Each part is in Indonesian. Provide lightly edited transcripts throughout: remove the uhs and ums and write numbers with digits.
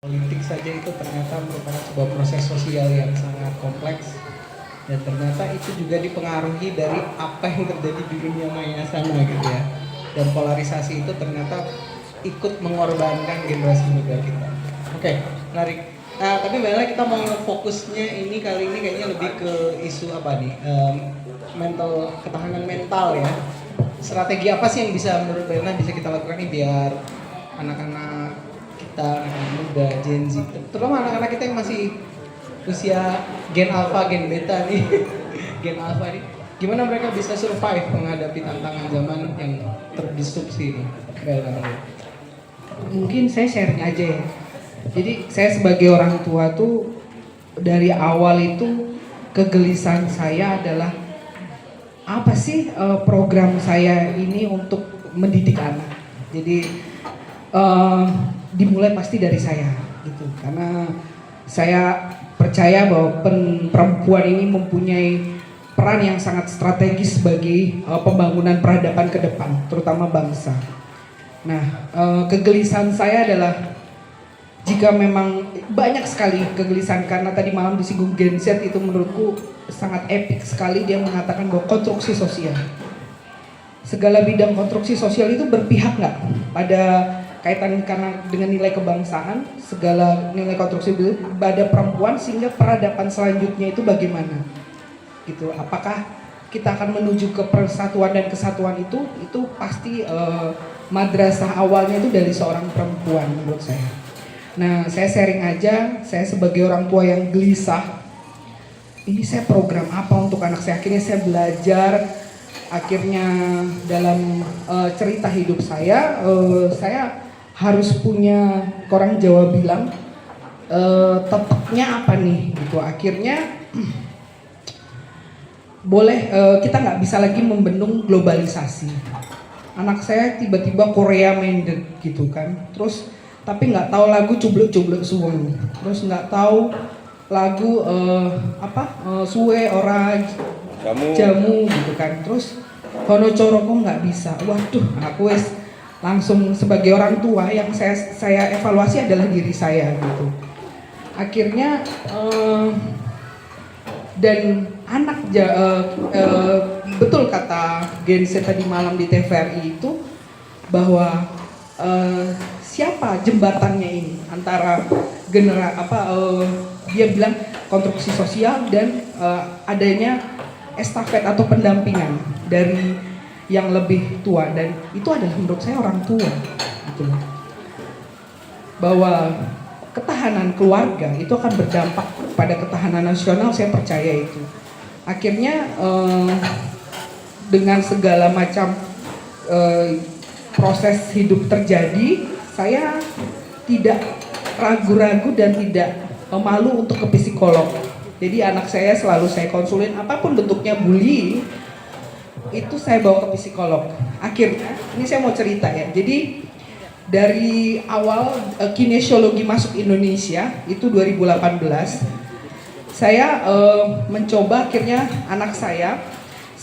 Politik saja itu ternyata merupakan sebuah proses sosial yang sangat kompleks, dan ternyata itu juga dipengaruhi dari apa yang terjadi di dunia maya sana gitu ya. Dan polarisasi itu ternyata ikut mengorbankan generasi muda kita. Oke, menarik. Nah, tapi Bella, kita mau fokusnya ini kali ini kayaknya lebih ke isu apa nih? Ketahanan mental ya. Strategi apa sih yang bisa menurut Bella bisa kita lakukan nih biar anak-anak kita, anak muda, Gen Z, terutama anak-anak kita yang masih usia Gen Alpha, Gen Beta nih, Gen Alpha nih, gimana mereka bisa survive menghadapi tantangan zaman yang terdisrupsi ini? Mungkin saya sharing aja ya. Jadi saya sebagai orang tua tuh dari awal itu kegelisahan saya adalah apa sih program saya ini untuk mendidik anak. Jadi dimulai pasti dari saya gitu. Karena saya percaya bahwa perempuan ini mempunyai peran yang sangat strategis bagi pembangunan peradaban ke depan, terutama bangsa. Nah, kegelisahan saya adalah jika memang banyak sekali kegelisahan karena tadi malam disinggung Gen Z itu menurutku sangat epik sekali. Dia mengatakan bahwa konstruksi sosial, segala bidang konstruksi sosial itu berpihak nggak pada kaitan karena dengan nilai kebangsaan, segala nilai konstruksi pada perempuan sehingga peradaban selanjutnya itu bagaimana gitu. Apakah kita akan menuju ke persatuan dan kesatuan itu pasti madrasah awalnya itu dari seorang perempuan menurut saya. Nah, saya sharing aja, saya sebagai orang tua yang gelisah, ini saya program apa untuk anak saya. Akhirnya saya belajar, akhirnya dalam cerita hidup saya harus punya, orang Jawa bilang teteknya apa nih gitu. Akhirnya boleh kita nggak bisa lagi membendung globalisasi. Anak saya tiba-tiba Korea minded gitu kan, terus tapi nggak tahu lagu cublek-cublek suweng, terus nggak tahu lagu suwe ora jamu gitu kan, terus kono coroko nggak bisa. Waduh, aku wes langsung sebagai orang tua yang saya evaluasi adalah diri saya gitu. Akhirnya dan anak betul kata Gen Z tadi malam di TVRI itu bahwa siapa jembatannya ini antara dia bilang konstruksi sosial dan adanya estafet atau pendampingan dari yang lebih tua, dan itu adalah menurut saya orang tua gitu. Bahwa ketahanan keluarga itu akan berdampak pada ketahanan nasional, saya percaya itu. Akhirnya dengan segala macam proses hidup terjadi, saya tidak ragu-ragu dan tidak malu untuk ke psikolog. Jadi anak saya selalu saya konsulin, apapun bentuknya bullying itu saya bawa ke psikolog. Akhirnya, ini saya mau cerita ya. Jadi dari awal kinesiologi masuk Indonesia itu 2018, saya mencoba akhirnya anak saya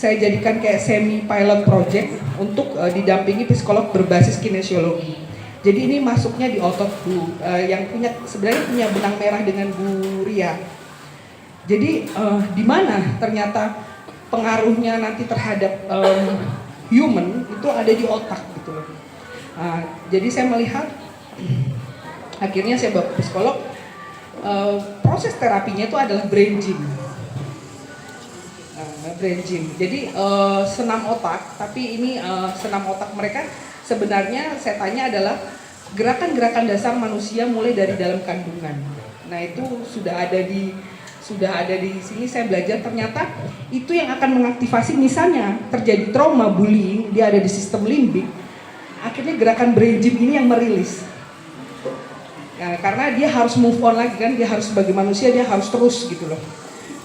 jadikan kayak semi pilot project untuk didampingi psikolog berbasis kinesiologi. Jadi ini masuknya di otot Bu yang sebenarnya punya benang merah dengan Bu Ria. Jadi di mana ternyata pengaruhnya nanti terhadap human itu ada di otak gitu loh. Jadi saya melihat, akhirnya saya bawa ke psikolog. Proses terapinya itu adalah brain gym. Brain gym. Jadi senam otak, tapi ini senam otak mereka sebenarnya saya tanya adalah gerakan-gerakan dasar manusia mulai dari dalam kandungan. Nah, itu sudah ada di sini. Saya belajar ternyata itu yang akan mengaktifasi, misalnya terjadi trauma bullying, dia ada di sistem limbik. Akhirnya gerakan brain gym ini yang merilis. Ya, karena dia harus move on lagi kan, dia harus sebagai manusia dia harus terus gitu loh.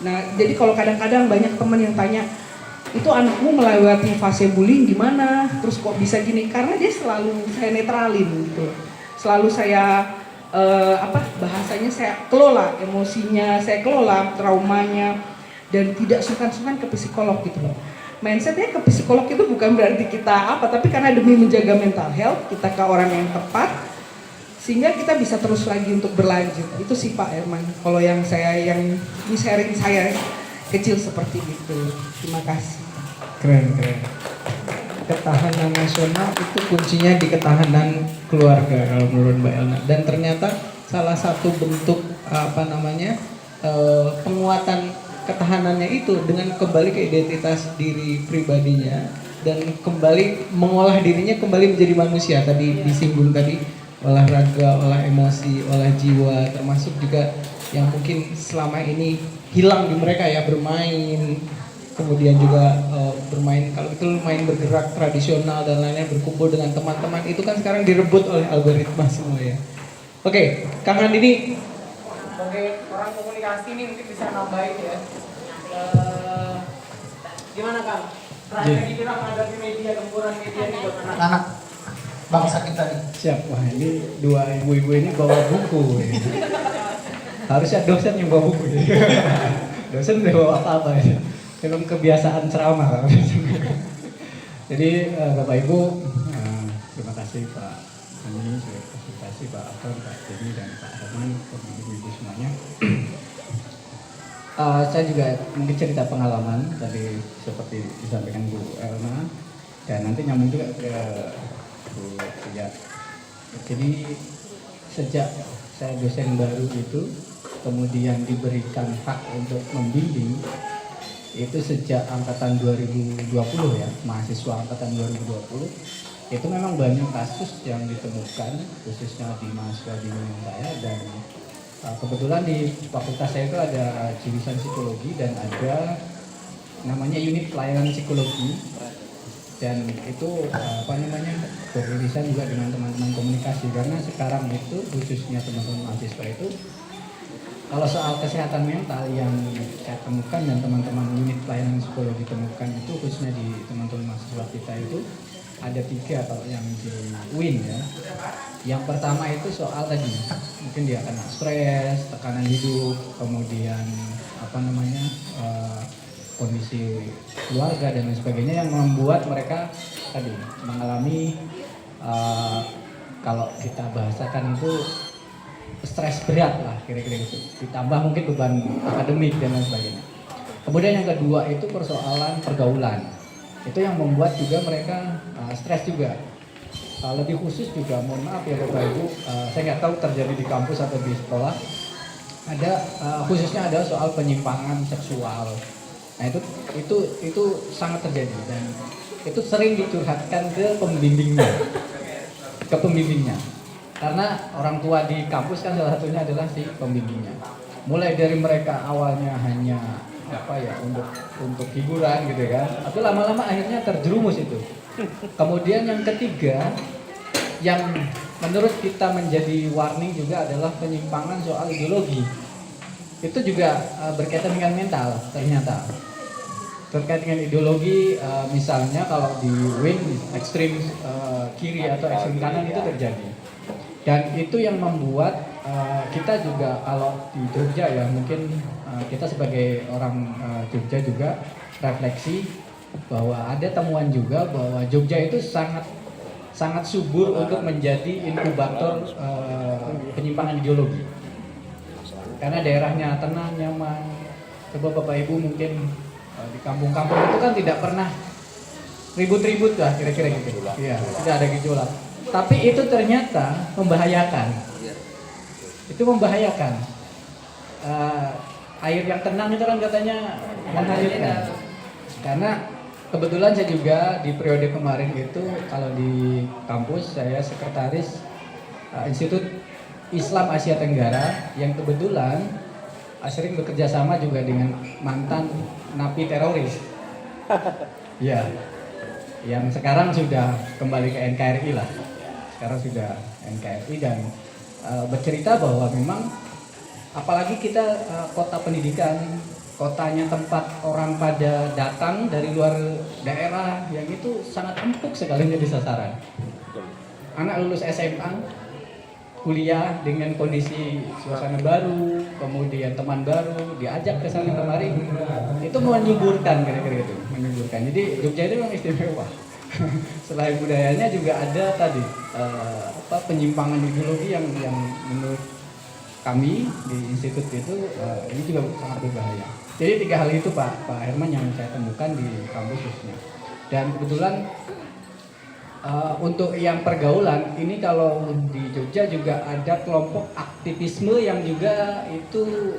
Nah, jadi kalau kadang-kadang banyak teman yang tanya, itu anakmu melewati fase bullying gimana, terus kok bisa gini? Karena dia selalu saya netralin gitu, selalu saya bahasanya saya kelola emosinya, saya kelola traumanya, dan tidak sungkan-sungkan ke psikolog gitu loh. Mindsetnya ke psikolog itu bukan berarti kita tapi karena demi menjaga mental health kita ke orang yang tepat. sehingga kita bisa terus lagi untuk berlanjut. Itu sih Pak Herman, kalau yang ini sharing saya kecil seperti itu. Terima kasih. Keren. Ketahanan nasional itu kuncinya di ketahanan keluarga kalau menurut Mbak Elna. Dan ternyata salah satu bentuk penguatan ketahanannya itu dengan kembali ke identitas diri pribadinya dan kembali mengolah dirinya kembali menjadi manusia. Tadi disinggung tadi olahraga, olah emosi, olah jiwa, termasuk juga yang mungkin selama ini hilang di mereka ya, bermain, kemudian juga bermain, kalau itu main bergerak tradisional dan lainnya, berkumpul dengan teman-teman, itu kan sekarang direbut oleh algoritma semua ya. Oke, Kang Andi ini sebagai orang komunikasi ini mungkin bisa nambahin ya. Gimana Kang? Strategi kita menghadapi media, gempuran media ini bagaimana? Anak bangsa kita nih. Siap, wah ini dua ibu-ibu ini bawa buku ya. Harusnya dosen yang bawa buku ya. Dosen udah bawa apa-apa ya. Memang kebiasaan ceramah. Jadi Bapak Ibu, terima kasih Pak Ani sudah presentasi, Pak Afan, Pak Jeni dan Pak Herman, ibu-ibu semuanya. Saya juga mungkin cerita pengalaman tadi seperti disampaikan Bu Elna dan nanti nyambung juga ke Bu Tia. Jadi sejak saya dosen baru itu kemudian diberikan hak untuk membimbing itu sejak angkatan 2020 ya, mahasiswa angkatan 2020 itu memang banyak kasus yang ditemukan khususnya di mahasiswa di saya dan kebetulan di fakultas saya itu ada jurusan psikologi dan ada namanya unit pelayanan psikologi dan itu beririsan juga dengan teman-teman komunikasi karena sekarang itu khususnya teman-teman mahasiswa itu kalau soal kesehatan mental yang saya temukan dan teman-teman unit pelayanan psikologi temukan itu khususnya di teman-teman mahasiswa kita itu ada 3 kalau yang di UIN ya. Yang pertama itu soal tadi mungkin dia kena stres, tekanan hidup, kemudian kondisi keluarga dan lain sebagainya yang membuat mereka tadi mengalami kalau kita bahasakan itu stres berat lah kira-kira itu. Ditambah mungkin beban akademik dan lain sebagainya. Kemudian yang kedua itu persoalan pergaulan. Itu yang membuat juga mereka stres juga. Lebih khusus juga, mohon maaf ya Bapak Ibu, saya nggak tahu terjadi di kampus atau di sekolah. Ada khususnya ada soal penyimpangan seksual. Nah itu sangat terjadi dan itu sering dicurhatkan ke pembimbingnya. Karena orang tua di kampus kan salah satunya adalah si pembimbingnya. Mulai dari mereka awalnya hanya untuk hiburan gitu kan, tapi lama-lama akhirnya terjerumus itu. Kemudian yang ketiga yang menurut kita menjadi warning juga adalah penyimpangan soal ideologi. Itu juga berkaitan dengan mental ternyata. Terkait dengan ideologi, misalnya kalau di UIN ekstrim kiri atau ekstrim kanan itu terjadi. Dan itu yang membuat kita juga kalau di Jogja ya mungkin kita sebagai orang Jogja juga refleksi bahwa ada temuan juga bahwa Jogja itu sangat subur untuk menjadi inkubator penyimpangan ideologi. Karena daerahnya tenang, nyaman. Coba Bapak Ibu mungkin di kampung-kampung itu kan tidak pernah ribut-ribut lah kira-kira gitu. Iya, tidak ada gejolak. Tapi itu ternyata membahayakan. Itu membahayakan. Air yang tenang itu kan katanya menghanyutkan. Karena kebetulan saya juga di periode kemarin itu kalau di kampus saya sekretaris Institut Islam Asia Tenggara yang kebetulan sering bekerja sama juga dengan mantan napi teroris. Ya, yang sekarang sudah kembali ke NKRI lah. Sekarang sudah NKRI dan bercerita bahwa memang apalagi kita kota pendidikan, kotanya tempat orang pada datang dari luar daerah yang itu sangat empuk sekali menjadi sasaran. Anak lulus SMA, kuliah dengan kondisi suasana baru, kemudian teman baru, diajak ke sana kemari, itu menyuburkan kira-kira itu, menyuburkan. Jadi Jogja itu memang istimewa. Selain budayanya juga ada tadi penyimpangan ideologi yang menurut kami di institut itu ini juga sangat berbahaya. Jadi 3 hal itu Pak Herman yang saya temukan di kampus khususnya. Dan kebetulan untuk yang pergaulan ini kalau di Jogja juga ada kelompok aktivisme yang juga itu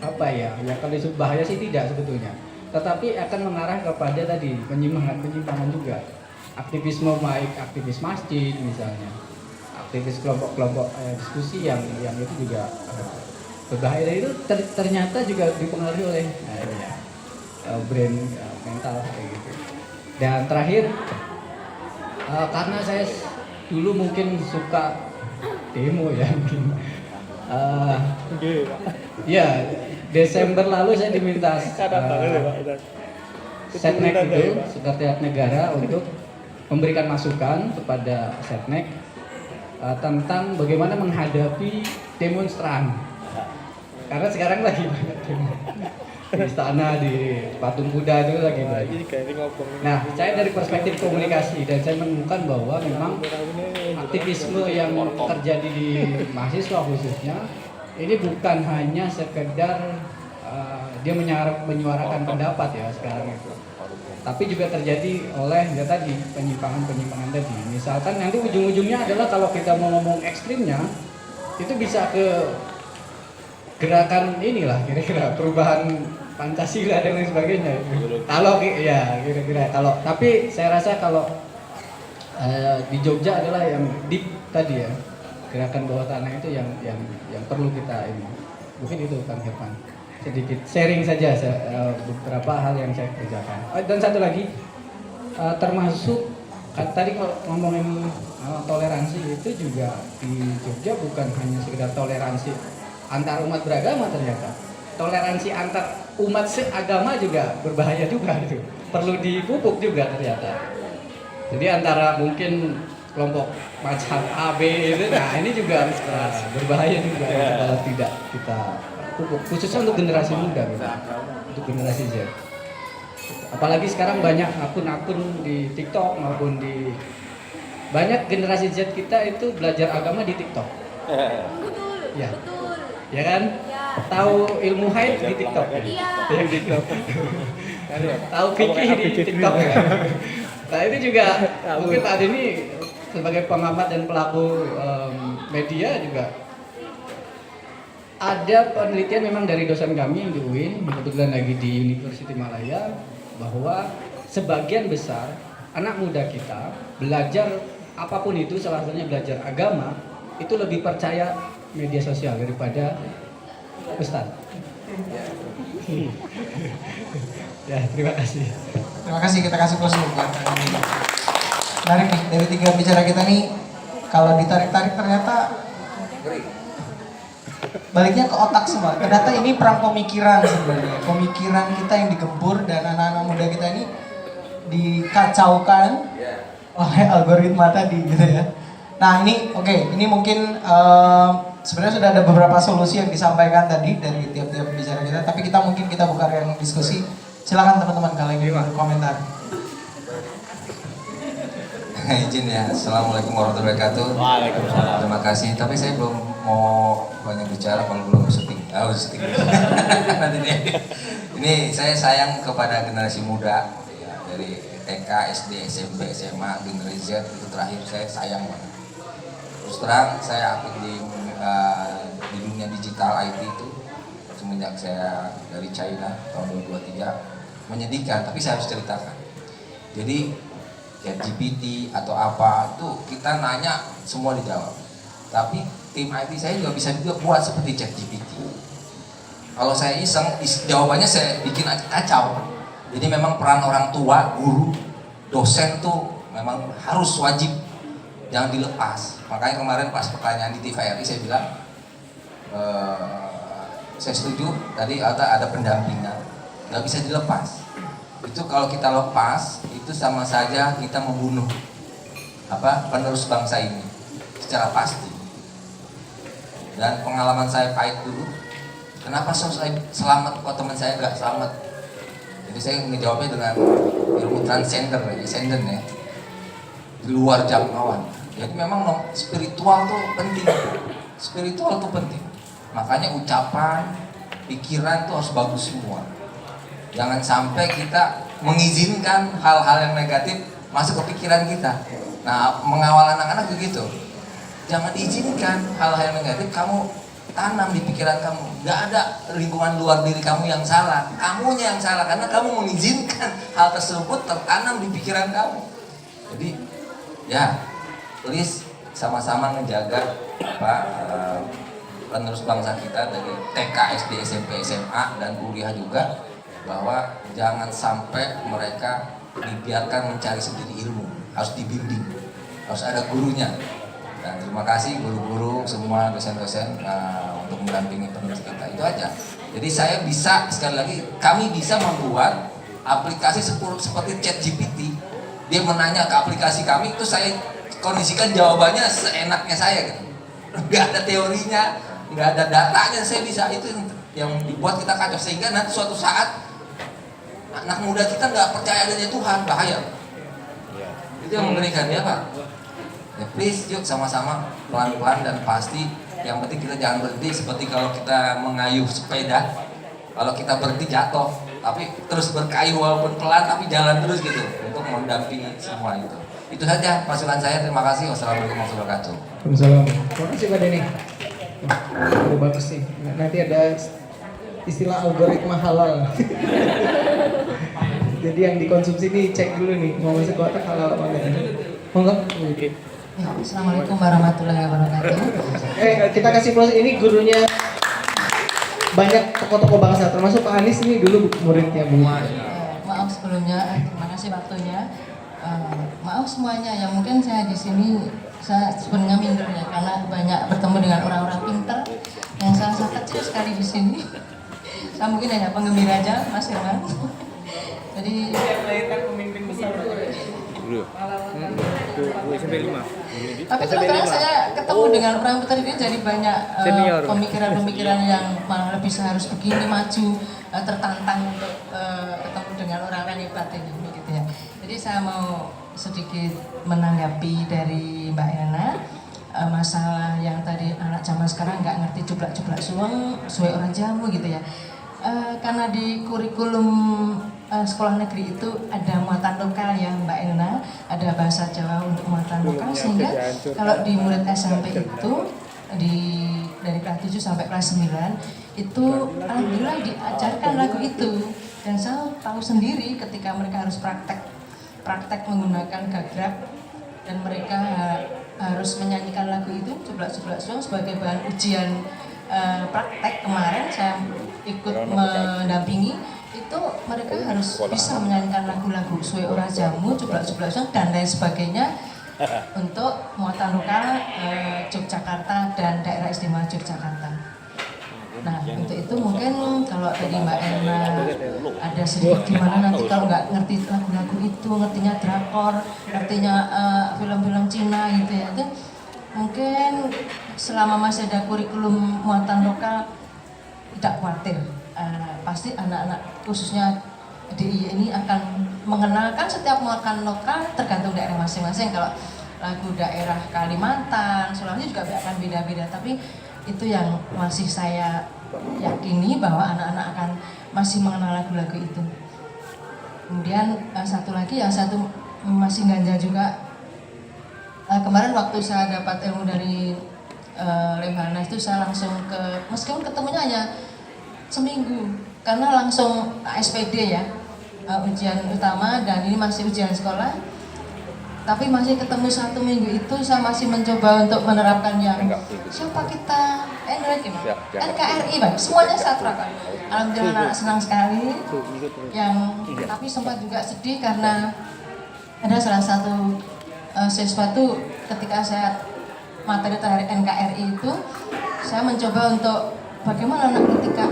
ya kalau disebut bahaya sih tidak sebetulnya, tetapi akan mengarah kepada tadi penyimpangan juga. Aktivisme baik aktivis masjid misalnya, aktivis kelompok-kelompok diskusi yang itu juga berbahaya. Dan itu ternyata juga dipengaruhi oleh brand mental kayak gitu. Dan terakhir karena saya dulu mungkin suka demo ya mungkin ya Desember lalu saya diminta Setnek itu Sekretariat Negara untuk memberikan masukan kepada Setnek tentang bagaimana menghadapi demonstran, karena sekarang lagi banyak demo di istana, di patung kuda itu lagi banyak. Nah, saya dari perspektif komunikasi dan saya menemukan bahwa memang aktivisme yang terjadi di mahasiswa khususnya ini bukan hanya sekedar dia menyuarakan pendapat ya sekarang itu, tapi juga terjadi oleh ya tadi penyimpangan tadi. Misalkan nanti ujung-ujungnya adalah kalau kita mau ngomong ekstrimnya itu bisa ke gerakan inilah kira-kira perubahan Pancasila dan lain sebagainya. Kalau ya kira-kira tapi saya rasa kalau di Jogja adalah yang deep tadi ya, gerakan bawah tanah itu yang perlu kita ini. Mungkin itu Kang Herman. Sedikit sharing saja beberapa hal yang saya kerjakan. Dan satu lagi termasuk tadi kalau ngomongin toleransi itu juga di Jogja bukan hanya sekedar toleransi antar umat beragama, ternyata toleransi antar umat seagama juga berbahaya juga itu, perlu dipupuk juga ternyata. Jadi antara mungkin kelompok mazhab A, B itu, nah ini juga berbahaya juga kalau tidak kita pupuk, khususnya untuk generasi muda, untuk generasi Z. Apalagi sekarang banyak akun-akun di TikTok maupun di banyak generasi Z kita itu belajar agama di TikTok. Ya. Ya kan? Tahu ilmu haid di TikTok. Iya. Di TikTok. Tahu fikih di TikTok ya. Nah, itu juga mungkin Pak ini sebagai pengamat dan pelaku media juga ada penelitian memang dari dosen kami yang di UIN, kebetulan lagi di University Malaya, bahwa sebagian besar anak muda kita belajar apapun itu, salah satunya belajar agama, itu lebih percaya media sosial daripada Ustaz. Ya, terima kasih. Terima kasih, kita kasih close dulu buat ini. Menarik nih, dari 3 bicara kita nih, kalau ditarik-tarik ternyata baliknya ke otak semua. Ternyata ini perang pemikiran sebenarnya. Pemikiran kita yang digempur dan anak-anak muda kita ini dikacaukan oleh algoritma tadi gitu ya. Nah ini oke, ini mungkin sebenarnya sudah ada beberapa solusi yang disampaikan tadi dari tiap-tiap bicara kita, tapi kita buka ruang diskusi. Silakan teman-teman kalau ingin berkomentar. Izin ya, Assalamualaikum warahmatullahi wabarakatuh. Waalaikumsalam. Terima kasih, tapi saya belum mau banyak bicara kalau belum syuting. Syuting. Nanti deh. Ini saya sayang kepada generasi muda ya, dari TK, SD, SMP, SMA, generasi Z itu terakhir saya sayang banget. Terus terang saya aktif di dunia digital IT itu semenjak saya dari China tahun 2023, menyedihkan, tapi saya harus ceritakan. Jadi ChatGPT atau apa itu kita nanya semua dijawab, tapi tim IT saya juga bisa juga buat seperti ChatGPT. Kalau saya iseng jawabannya saya bikin kacau. Jadi memang peran orang tua, guru, dosen tuh memang harus wajib, jangan dilepas. Makanya kemarin pas pertanyaan di TVRI saya bilang saya setuju tadi ada pendampingan, nggak bisa dilepas. Itu kalau kita lepas itu sama saja kita membunuh penerus bangsa ini secara pasti. Dan pengalaman saya pahit dulu, kenapa saya selamat kok teman saya nggak selamat? Jadi saya ngejawabnya dengan ilmu transcender ya. di luar jangkauan. Jadi memang spiritual tuh penting. Spiritual tuh penting. Makanya ucapan, pikiran tuh harus bagus semua. Jangan sampai kita mengizinkan hal-hal yang negatif masuk ke pikiran kita. Nah, mengawal anak-anak begitu. Jangan izinkan hal-hal yang negatif kamu tanam di pikiran kamu. Gak ada lingkungan luar diri kamu yang salah, kamunya yang salah karena kamu mengizinkan hal tersebut tertanam di pikiran kamu. Jadi ya, please sama-sama menjaga penerus bangsa kita dari TK, SD, SMP, SMA dan kuliah juga, bahwa jangan sampai mereka dibiarkan mencari sendiri ilmu, harus dibimbing, harus ada gurunya. Dan terima kasih guru-guru semua, dosen-dosen untuk mendampingi penerus kita. Itu aja. Jadi saya bisa, sekali lagi, kami bisa membuat aplikasi seperti ChatGPT. Dia menanya ke aplikasi kami, itu saya kondisikan jawabannya seenaknya saya gitu. Nggak ada teorinya, nggak ada datanya, saya bisa. Itu yang dibuat kita kacau, sehingga nanti suatu saat anak muda kita nggak percaya adanya Tuhan, bahaya. Itu yang mengerikan ya Pak. Ya, please yuk sama-sama pelan-pelan dan pasti. Yang penting kita jangan berhenti seperti kalau kita mengayuh sepeda. Kalau kita berhenti jatuh, tapi terus berkayu walaupun pelan tapi jalan terus gitu untuk mendampingi semua itu. Itu saja masukan saya. Terima kasih. Wassalamualaikum warahmatullahi wabarakatuh. Waalaikumsalam. Terima kasih Pak Denny. Udah bagus nih. Nanti ada istilah algoritma halal. Jadi yang dikonsumsi nih cek dulu nih mau masuk kotak halal apa enggak. Monggo. Ya, Assalamualaikum warahmatullahi wabarakatuh. Kita kasih proses ini gurunya banyak tokoh-tokoh bangsa termasuk Pak Anies ini dulu muridnya Bu. Maaf sebelumnya, terima kasih waktunya. Maaf semuanya, yang mungkin saya di sini saya sebenarnya minder ya karena banyak bertemu dengan orang-orang pintar yang saya kecil sekali di sini. Saya mungkin hanya penggembira aja, Mas Herman. Jadi melahirkan pemimpin besar. tapi terus saya ketemu dengan orang pintar ini jadi banyak pemikiran-pemikiran yang malah lebih seharus begini maju, tertantang untuk ketemu dengan orang-orang hebat ini gitu ya. Jadi saya mau sedikit menanggapi dari Mbak Ena masalah yang tadi anak zaman sekarang nggak ngerti jublak-jublak suwe orang jamu gitu ya. Karena di kurikulum sekolah negeri itu ada muatan lokal ya Mbak Elna, ada bahasa Jawa untuk muatan lokal, sehingga kalau di murid SMP itu dari kelas 7 sampai kelas 9 itu alhamdulillah diajarkan lagu itu. Dan saya tahu sendiri ketika mereka harus praktek menggunakan gagrag dan mereka harus menyanyikan lagu itu jublak-jublak suang sebagai bahan ujian praktek. Kemarin saya ikut mendampingi itu, mereka harus bisa menyanyikan lagu-lagu suwe ora jamu, jublak-jublak suang dan lain sebagainya untuk muatan lokal Yogyakarta dan daerah istimewa Yogyakarta. Nah untuk itu mungkin kalau tadi Mbak Elna ada sedikit gimana nanti kalau nggak ngerti lagu-lagu itu, ngertinya drakor, ngertinya film-film Cina gitu ya, itu mungkin selama masih ada kurikulum muatan lokal tidak khawatir. Pasti anak-anak khususnya DIY ini akan mengenalkan setiap muatan lokal tergantung daerah masing-masing. Kalau lagu daerah Kalimantan, Sulawesi juga akan beda-beda, tapi itu yang masih saya yakini bahwa anak-anak akan masih mengenal lagu-lagu itu. Kemudian satu lagi yang satu masih ganja juga. Kemarin waktu saya dapat ilmu dari Lemhanas itu saya langsung meskipun ketemunya hanya seminggu karena langsung SPD ya, ujian utama dan ini masih ujian sekolah, tapi masih ketemu 1 minggu itu saya masih mencoba untuk menerapkan yang siapa kita NKRI Pak, semuanya saya terapkan. Alhamdulillah anak senang sekali. Tapi sempat juga sedih karena ada salah satu siswa tuh ketika saya materi tentang NKRI itu, saya mencoba untuk bagaimana ketika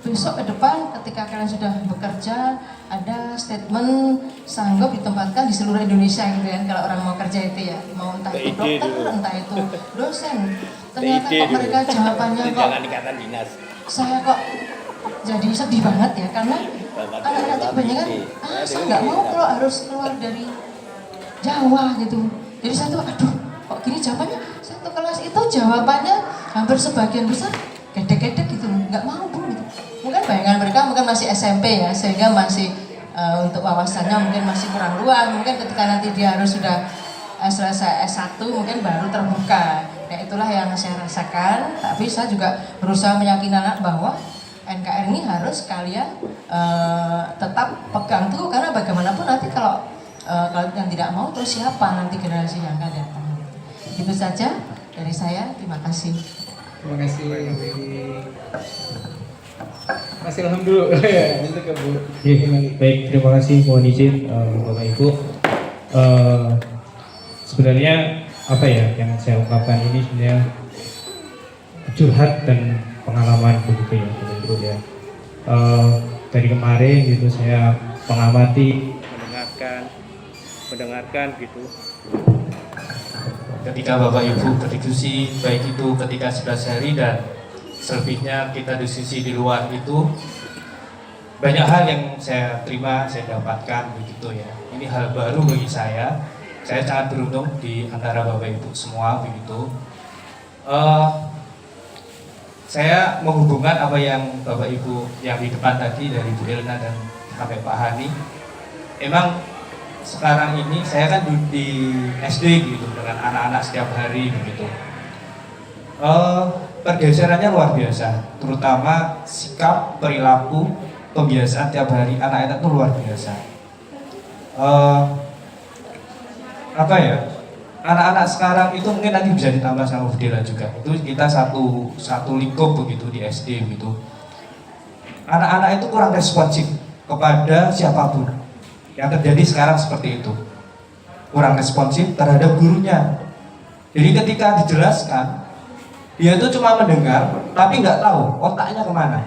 besok ke depan ketika kalian sudah bekerja ada statement sanggup ditempatkan di seluruh Indonesia gitu kan, kalau orang mau kerja itu ya, mau entah itu dokter, entah itu dosen. Ternyata kok mereka jawabannya kok saya kok jadi sedih banget ya, karena anak-anak itu banyak kan saya nggak mau kalau harus keluar dari Jawa gitu. Jadi saya tuh, aduh kok gini jawabannya, satu kelas itu jawabannya hampir sebagian besar gedek-gedek gitu, nggak mau Bu gitu. Mungkin bayangan mereka mungkin masih SMP ya, sehingga masih untuk wawasannya mungkin masih kurang luas. Mungkin ketika nanti dia harus sudah selesai S1 mungkin baru terbuka. Ya itulah yang saya rasakan, tapi saya juga berusaha meyakinkan anak bahwa NKR ini harus kalian tetap pegang tuh, karena bagaimanapun nanti kalau yang tidak mau terus siapa nanti generasi yang akan datang. Itu saja dari saya, terima kasih. Terima kasih. Masih Ilham dulu ya, itu ke Bu. Baik, terima kasih. Mohon izin Bapak Ibu. Sebenarnya apa ya yang saya ungkapkan ini sebenarnya curhat dan pengalaman begitu ya, Bapak Ibu ya. Dari kemarin gitu saya mengamati, mendengarkan gitu. Ketika Bapak Ibu berdiskusi, baik itu ketika 11 hari dan selebihnya kita diskusi di luar itu, banyak hal yang saya terima, saya dapatkan begitu ya. Ini hal baru bagi saya. Saya sangat beruntung di antara Bapak Ibu semua begitu. Saya menghubungkan apa yang Bapak Ibu yang di depan tadi dari Bu Elna dan sampai Pak Hani. Emang sekarang ini saya kan di SD gitu dengan anak-anak setiap hari begitu. Pergeserannya luar biasa, terutama sikap, perilaku, kebiasaan tiap hari anak-anak itu luar biasa. Apa ya? Anak-anak sekarang itu mungkin nanti bisa ditambah sama Bu Dela juga. Itu kita satu lingkup begitu di SD gitu. Anak-anak itu kurang responsif kepada siapapun. Yang terjadi sekarang seperti itu. Kurang responsif terhadap gurunya. Jadi ketika dijelaskan, dia itu cuma mendengar, tapi nggak tahu otaknya kemana.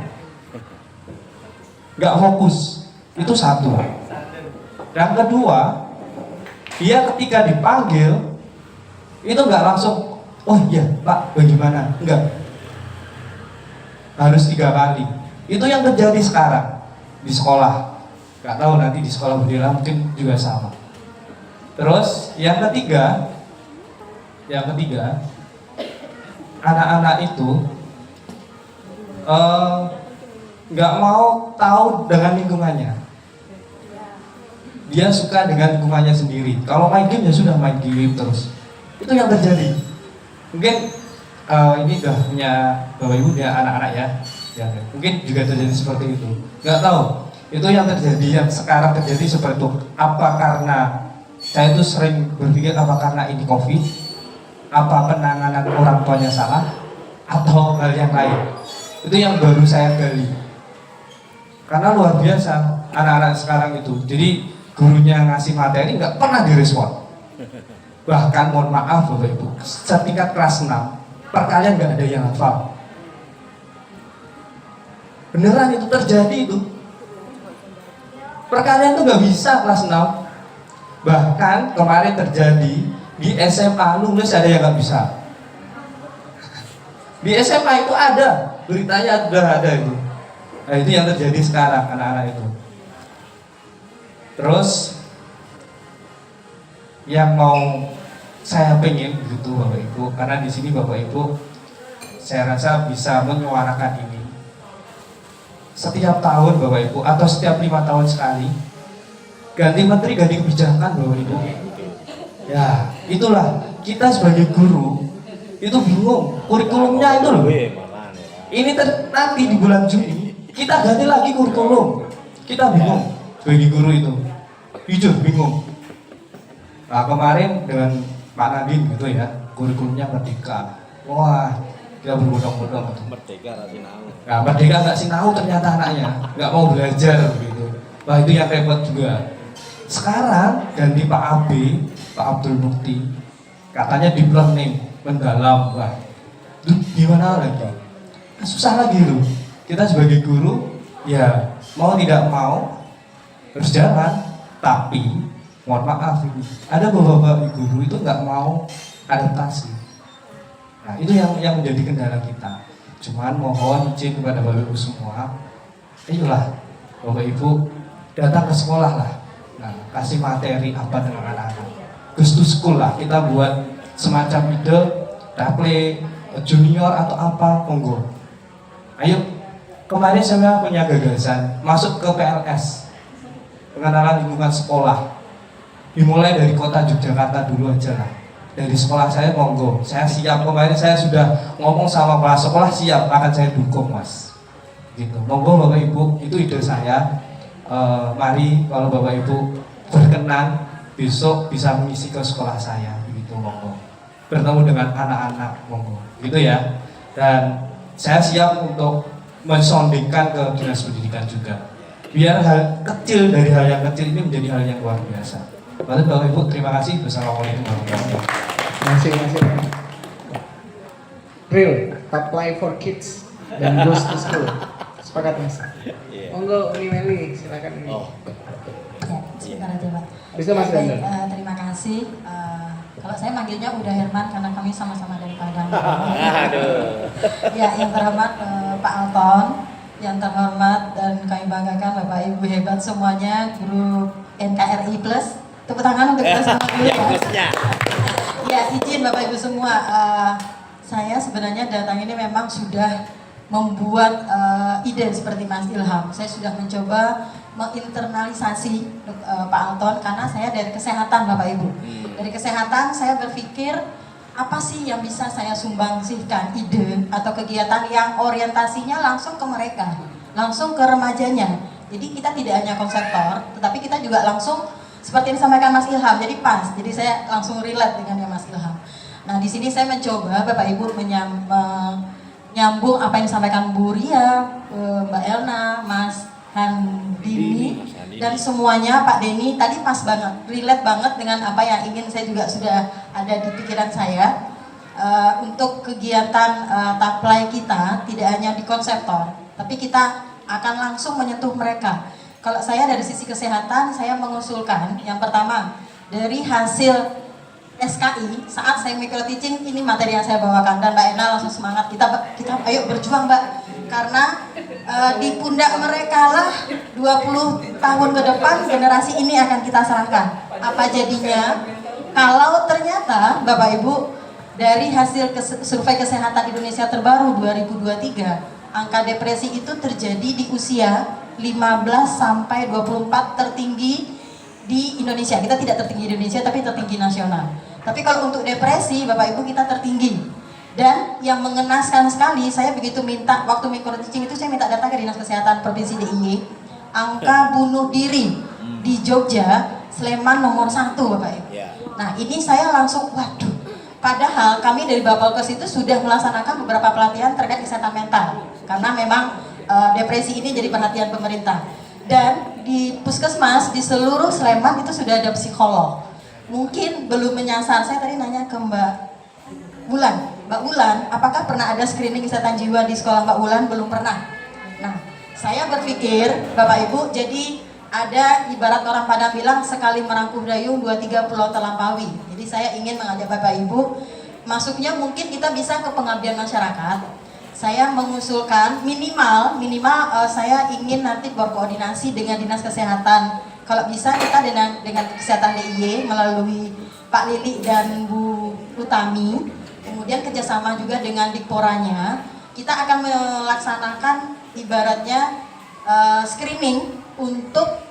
Nggak fokus. Itu satu. Yang kedua, dia ketika dipanggil, itu nggak langsung, oh iya Pak, bagaimana? Enggak. Harus 3 kali. Itu yang terjadi sekarang di sekolah. Nggak tahu nanti di sekolah Bu Dela mungkin juga sama. Terus yang ketiga, anak-anak itu nggak mau tahu dengan lingkungannya. Dia suka dengan lingkungannya sendiri. Kalau main game ya sudah main game terus. Itu yang terjadi. Mungkin ini udah punya Bapak Ibu punya anak-anak ya. Mungkin juga terjadi seperti itu. Nggak tahu. Itu yang terjadi, yang sekarang terjadi seperti itu. Apa karena saya itu sering berpikir apa karena ini COVID? Apa penanganan orang tuanya salah? Atau hal yang lain? Itu yang baru saya gali. Karena luar biasa anak-anak sekarang itu. Jadi gurunya ngasih materi nggak pernah direspon. Bahkan mohon maaf Bapak Ibu, setingkat kelas 6 perkalian nggak ada yang hafal. Beneran itu terjadi itu. Perkalian tuh nggak bisa kelas 6. Bahkan kemarin terjadi di SMA nulis ada yang nggak bisa. Di SMA itu ada beritanya, sudah ada itu. Nah itu yang terjadi sekarang anak-anak itu. Terus yang mau saya pengen gitu Bapak Ibu, karena di sini Bapak Ibu saya rasa bisa menyuarakan ini. Setiap tahun Bapak Ibu atau setiap 5 tahun sekali ganti menteri, ganti kebijakan Bapak Ibu. Ya itulah kita sebagai guru itu bingung kurikulumnya itu loh. Ini nanti di bulan Juni kita ganti lagi kurikulum. Kita bingung sebagai guru itu, jujur bingung. Nah kemarin dengan Pak Nadiem gitu ya, kurikulumnya Merdeka. Wah, kita berbondong-bondong gitu. Nah, Merdeka nggak sinau ternyata anaknya, nggak mau belajar gitu. Wah itu yang repot juga. Sekarang ganti Pak AB, Pak Abdul Mukti, katanya deep learning, mendalam. Wah, itu gimana lagi? Susah lagi loh. Kita sebagai guru, ya mau tidak mau harus jalan. Tapi mohon maaf ini, ada beberapa guru itu nggak mau adaptasi. Nah itu yang menjadi kendala kita. Cuman mohon izin kepada Bapak Ibu semua, ayolah Bapak Ibu datang ke sekolah lah. Nah kasih materi apa dengan anak-anak. Goes to School lah, kita buat semacam ide Raple junior atau apa, monggo. Ayo, kemarin saya punya gagasan masuk ke PLS, pengenalan lingkungan sekolah. Dimulai dari kota Yogyakarta dulu aja lah. Dari sekolah saya monggo, saya siap. Kemarin saya sudah ngomong sama kepala sekolah, siap, akan saya dukung mas. Gitu, monggo Bapak Ibu, itu ide saya. Mari kalau Bapak Ibu berkenan besok bisa mengisi ke sekolah saya, begitu monggo. Bertemu dengan anak-anak, monggo, gitu ya. Dan saya siap untuk mensondingkan ke dinas pendidikan juga. Biar hal kecil dari hal yang kecil ini menjadi hal yang luar biasa. Lalu Bapak Ibu terima kasih. Wassalamualaikum warahmatullahi wabarakatuh. Masih. Real, apply for kids dan goes to school. Sepakat mas? Monggo Uni Meli, silakan. Ya, sebentar aja Pak. Bisa Mas Baik, Dandar. terima kasih. Kalau saya manggilnya Uda Herman karena kami sama-sama dari Padang. Ya, yang terhormat Pak Alton, yang terhormat dan kami banggakan Bapak Ibu hebat semuanya, grup NKRI Plus. Tepuk tangan untuk kita semua dulu ya. Ya, izin Bapak Ibu semua, saya sebenarnya datang ini memang sudah membuat ide seperti Mas Ilham. Saya sudah mencoba menginternalisasi Pak Alton karena saya dari kesehatan Bapak Ibu. Dari kesehatan saya berpikir apa sih yang bisa saya sumbangsihkan ide atau kegiatan yang orientasinya langsung ke mereka, langsung ke remajanya. Jadi kita tidak hanya konseptor, tetapi kita juga langsung seperti yang disampaikan Mas Ilham. Jadi pas. Jadi saya langsung relate dengan yang Mas Ilham. Nah, di sini saya mencoba Bapak Ibu nyambung apa yang disampaikan Bu Ria, Mbak Elna, Mas Handini, dan semuanya Pak Denny tadi pas banget, relate banget dengan apa yang ingin saya juga sudah ada di pikiran saya. Untuk kegiatan taplay kita tidak hanya di konseptor, tapi kita akan langsung menyentuh mereka. Kalau saya dari sisi kesehatan, saya mengusulkan yang pertama dari hasil SKI saat saya micro teaching, ini materi yang saya bawakan dan Mbak Ena langsung semangat, kita ayo berjuang Mbak, karena di pundak mereka lah 20 tahun ke depan generasi ini akan kita serahkan. Apa jadinya kalau ternyata Bapak Ibu dari hasil survei kesehatan Indonesia terbaru 2023, angka depresi itu terjadi di usia 15 sampai 24 tertinggi di Indonesia. Kita tidak tertinggi di Indonesia tapi tertinggi nasional. Tapi kalau untuk depresi Bapak Ibu kita tertinggi. Dan yang mengenaskan sekali, saya begitu minta waktu micro teaching itu saya minta data ke Dinas Kesehatan Provinsi DIY. Angka bunuh diri di Jogja, Sleman nomor 1 Bapak Ibu. Nah, ini saya langsung waduh. Padahal kami dari Bapolkes itu sudah melaksanakan beberapa pelatihan terkait kesehatan mental. Karena memang depresi ini jadi perhatian pemerintah. Dan di puskesmas di seluruh Sleman itu sudah ada psikolog. Mungkin belum menyasar. Saya tadi nanya ke Mbak Wulan, apakah pernah ada screening kesehatan jiwa di sekolah Mbak Wulan? Belum pernah. Nah, saya berpikir Bapak Ibu, jadi ada ibarat orang Padang bilang sekali merangkum dayung 2-3 pulau terlampaui. Jadi saya ingin mengajak Bapak Ibu, masuknya mungkin kita bisa ke pengabdian masyarakat. Saya mengusulkan minimal saya ingin nanti berkoordinasi dengan Dinas Kesehatan. Kalau bisa kita dengan Kesehatan DIY melalui Pak Lili dan Bu Utami, kemudian kerjasama juga dengan Dikporanya, kita akan melaksanakan ibaratnya screening untuk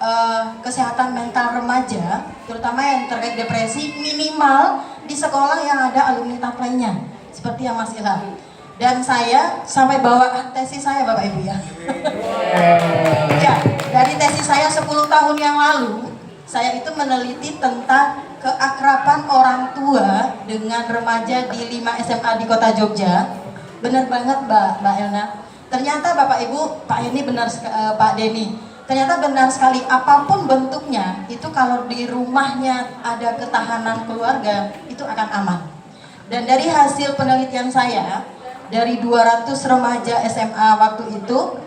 kesehatan mental remaja, terutama yang terkait depresi, minimal di sekolah yang ada alumni taplaynya, seperti yang Mas Ilham. Dan saya sampai bawa tesis saya Bapak Ibu ya. Ya, dari tesis saya 10 tahun yang lalu, saya itu meneliti tentang keakraban orang tua dengan remaja di 5 SMA di kota Jogja. Benar banget Mbak Elna. Ternyata Bapak Ibu, Pak ini benar, Pak Denny. Ternyata benar sekali, apapun bentuknya, itu kalau di rumahnya ada ketahanan keluarga, itu akan aman. Dan dari hasil penelitian saya, dari 200 remaja SMA waktu itu,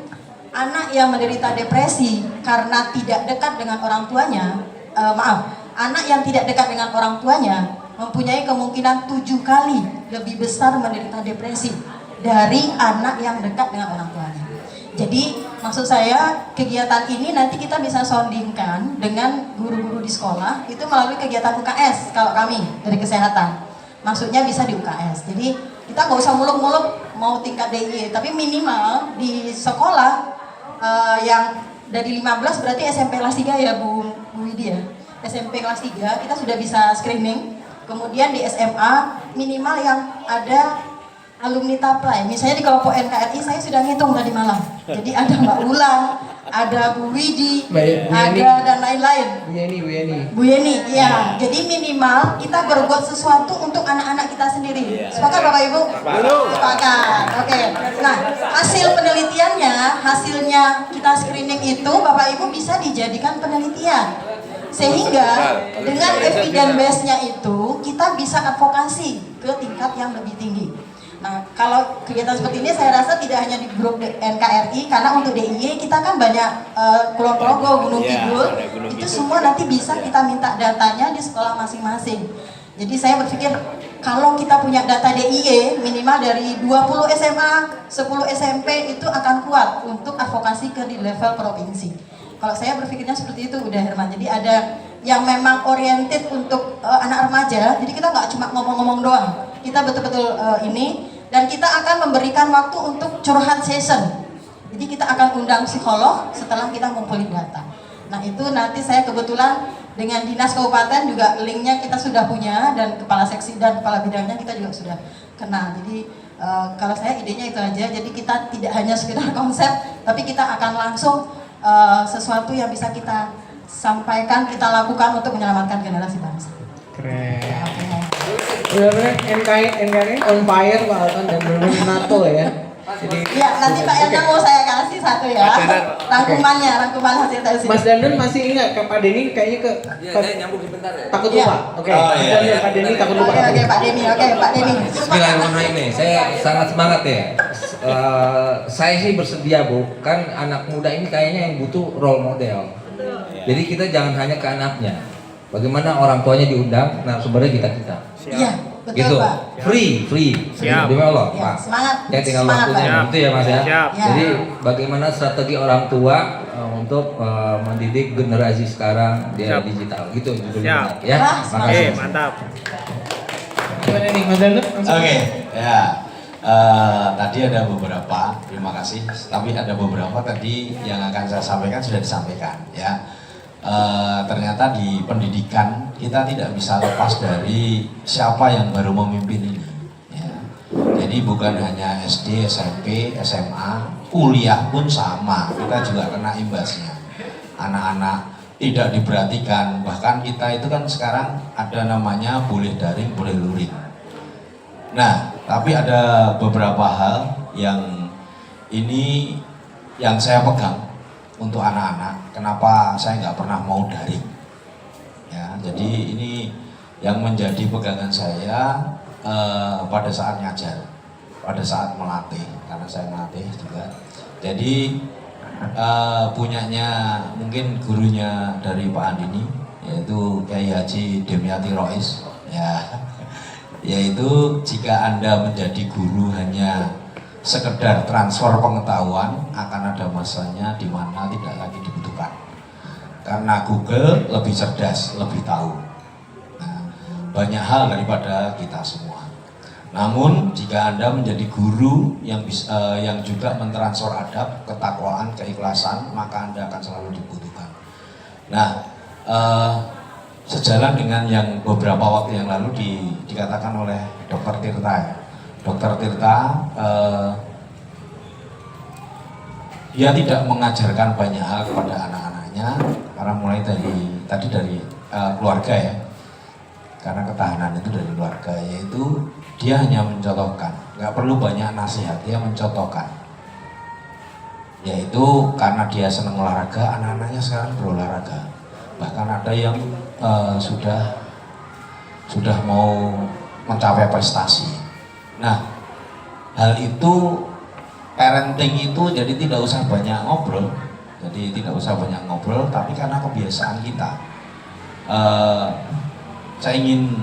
anak yang menderita depresi karena tidak dekat dengan orang tuanya, anak yang tidak dekat dengan orang tuanya mempunyai kemungkinan 7 kali lebih besar menderita depresi dari anak yang dekat dengan orang tuanya. Jadi maksud saya kegiatan ini nanti kita bisa soundingkan dengan guru-guru di sekolah itu melalui kegiatan UKS kalau kami dari kesehatan. Maksudnya bisa di UKS. Jadi kita nggak usah muluk-muluk mau tingkat DIY, tapi minimal di sekolah yang dari 15 berarti SMP kelas 3 ya Bu Widya. SMP kelas 3 kita sudah bisa screening. Kemudian di SMA minimal yang ada alumni TAPLAI. Misalnya di kelompok NKRI saya sudah ngitung tadi malam. Jadi ada Mbak Ulang, ada Bu Widi, ada dan lain-lain. Bu Yeni, iya. Jadi minimal kita berbuat sesuatu untuk anak-anak kita sendiri. Sepakat Bapak Ibu? Sepakat. Oke. Nah, hasil penelitiannya, hasilnya kita screening itu Bapak Ibu bisa dijadikan penelitian. Sehingga dengan evidence base-nya itu kita bisa advokasi ke tingkat yang lebih tinggi. Nah, kalau kegiatan seperti ini saya rasa tidak hanya di grup NKRI, karena untuk DIY kita kan banyak Kulon Progo, Gunung Kidul, itu semua nanti bisa kita minta datanya di sekolah masing-masing. Jadi saya berpikir kalau kita punya data DIY minimal dari 20 SMA, 10 SMP itu akan kuat untuk advokasi ke di level provinsi. Kalau saya berpikirnya seperti itu udah Herman. Jadi ada yang memang oriented untuk anak remaja, jadi kita nggak cuma ngomong-ngomong doang. Kita betul-betul ini. Dan kita akan memberikan waktu untuk curhat session. Jadi kita akan undang psikolog setelah kita ngumpulin data. Nah itu nanti saya kebetulan dengan dinas kabupaten juga linknya kita sudah punya, dan kepala seksi dan kepala bidangnya kita juga sudah kenal. Jadi kalau saya idenya itu aja. Jadi kita tidak hanya sekedar konsep, tapi kita akan langsung sesuatu yang bisa kita sampaikan, kita lakukan untuk menyelamatkan generasi bangsa. Keren. Benar-benar NKRI on fire Pak Alton dan benar-benar NATO ya. Jadi ya nanti Pak Erna mau saya kasih satu ya. Rangkumannya, rangkuman hasil tes. Mas Dandan masih ingat ke Pak Denny kayaknya ke Saya nyambung sebentar ya. takut lupa. Oke. Pak Denny takut lupa. Oke Pak Denny, Pak Denny. Bismillahirrahmanirrahim nih. Saya sangat semangat ya. Saya sih bersedia Bu, kan anak muda ini kayaknya yang butuh role model. Jadi kita jangan hanya ke anaknya. Bagaimana orang tuanya diundang, nah sumbernya kita. Iya, betul Gitu. Pak. Free. Demi Allah, Ya, Pak. semangat. Ya tinggal Semangat, waktunya, Pak. gitu ya Mas ya. Ya. Jadi bagaimana strategi orang tua untuk mendidik generasi sekarang di digital, gitu judulnya. Ya, makasih. Mantap. Gimana nih Mas Dandan? Oke, ya. Tadi ada beberapa, terima kasih. Tapi ada beberapa tadi yang akan saya sampaikan sudah disampaikan, ya. Ternyata di pendidikan kita tidak bisa lepas dari siapa yang baru memimpin ini. Ya. Jadi bukan hanya SD, SMP, SMA, kuliah pun sama. Kita juga kena imbasnya. Anak-anak tidak diperhatikan. Bahkan kita itu kan sekarang ada namanya boleh daring, boleh luring. Nah, tapi ada beberapa hal yang ini yang saya pegang untuk anak-anak. Kenapa saya nggak pernah mau daring? Ya, jadi ini yang menjadi pegangan saya pada saat ngajar, pada saat melatih, karena saya melatih juga. Jadi punyanya mungkin gurunya dari Pak Andini, yaitu Kiai Haji Demyati Rois, ya. Yaitu jika Anda menjadi guru hanya sekedar transfer pengetahuan, akan ada masanya di mana tidak lagi dibutuhkan. Karena Google lebih cerdas, lebih tahu. Nah, banyak hal daripada kita semua. Namun jika Anda menjadi guru yang juga mentransfer adab, ketakwaan, keikhlasan, maka Anda akan selalu dibutuhkan. Nah, sejalan dengan yang beberapa waktu yang lalu dikatakan oleh Dr. Tirta ya. Dr. Tirta dia tidak mengajarkan banyak hal kepada anak-anaknya, karena mulai dari keluarga ya, karena ketahanan itu dari keluarga, yaitu dia hanya mencontohkan, nggak perlu banyak nasihat, dia mencontohkan, yaitu karena dia senang olahraga, anak-anaknya sekarang berolahraga, bahkan ada yang sudah mau mencapai prestasi. Nah, hal itu parenting itu jadi tidak usah banyak ngobrol, tapi karena kebiasaan kita. Saya ingin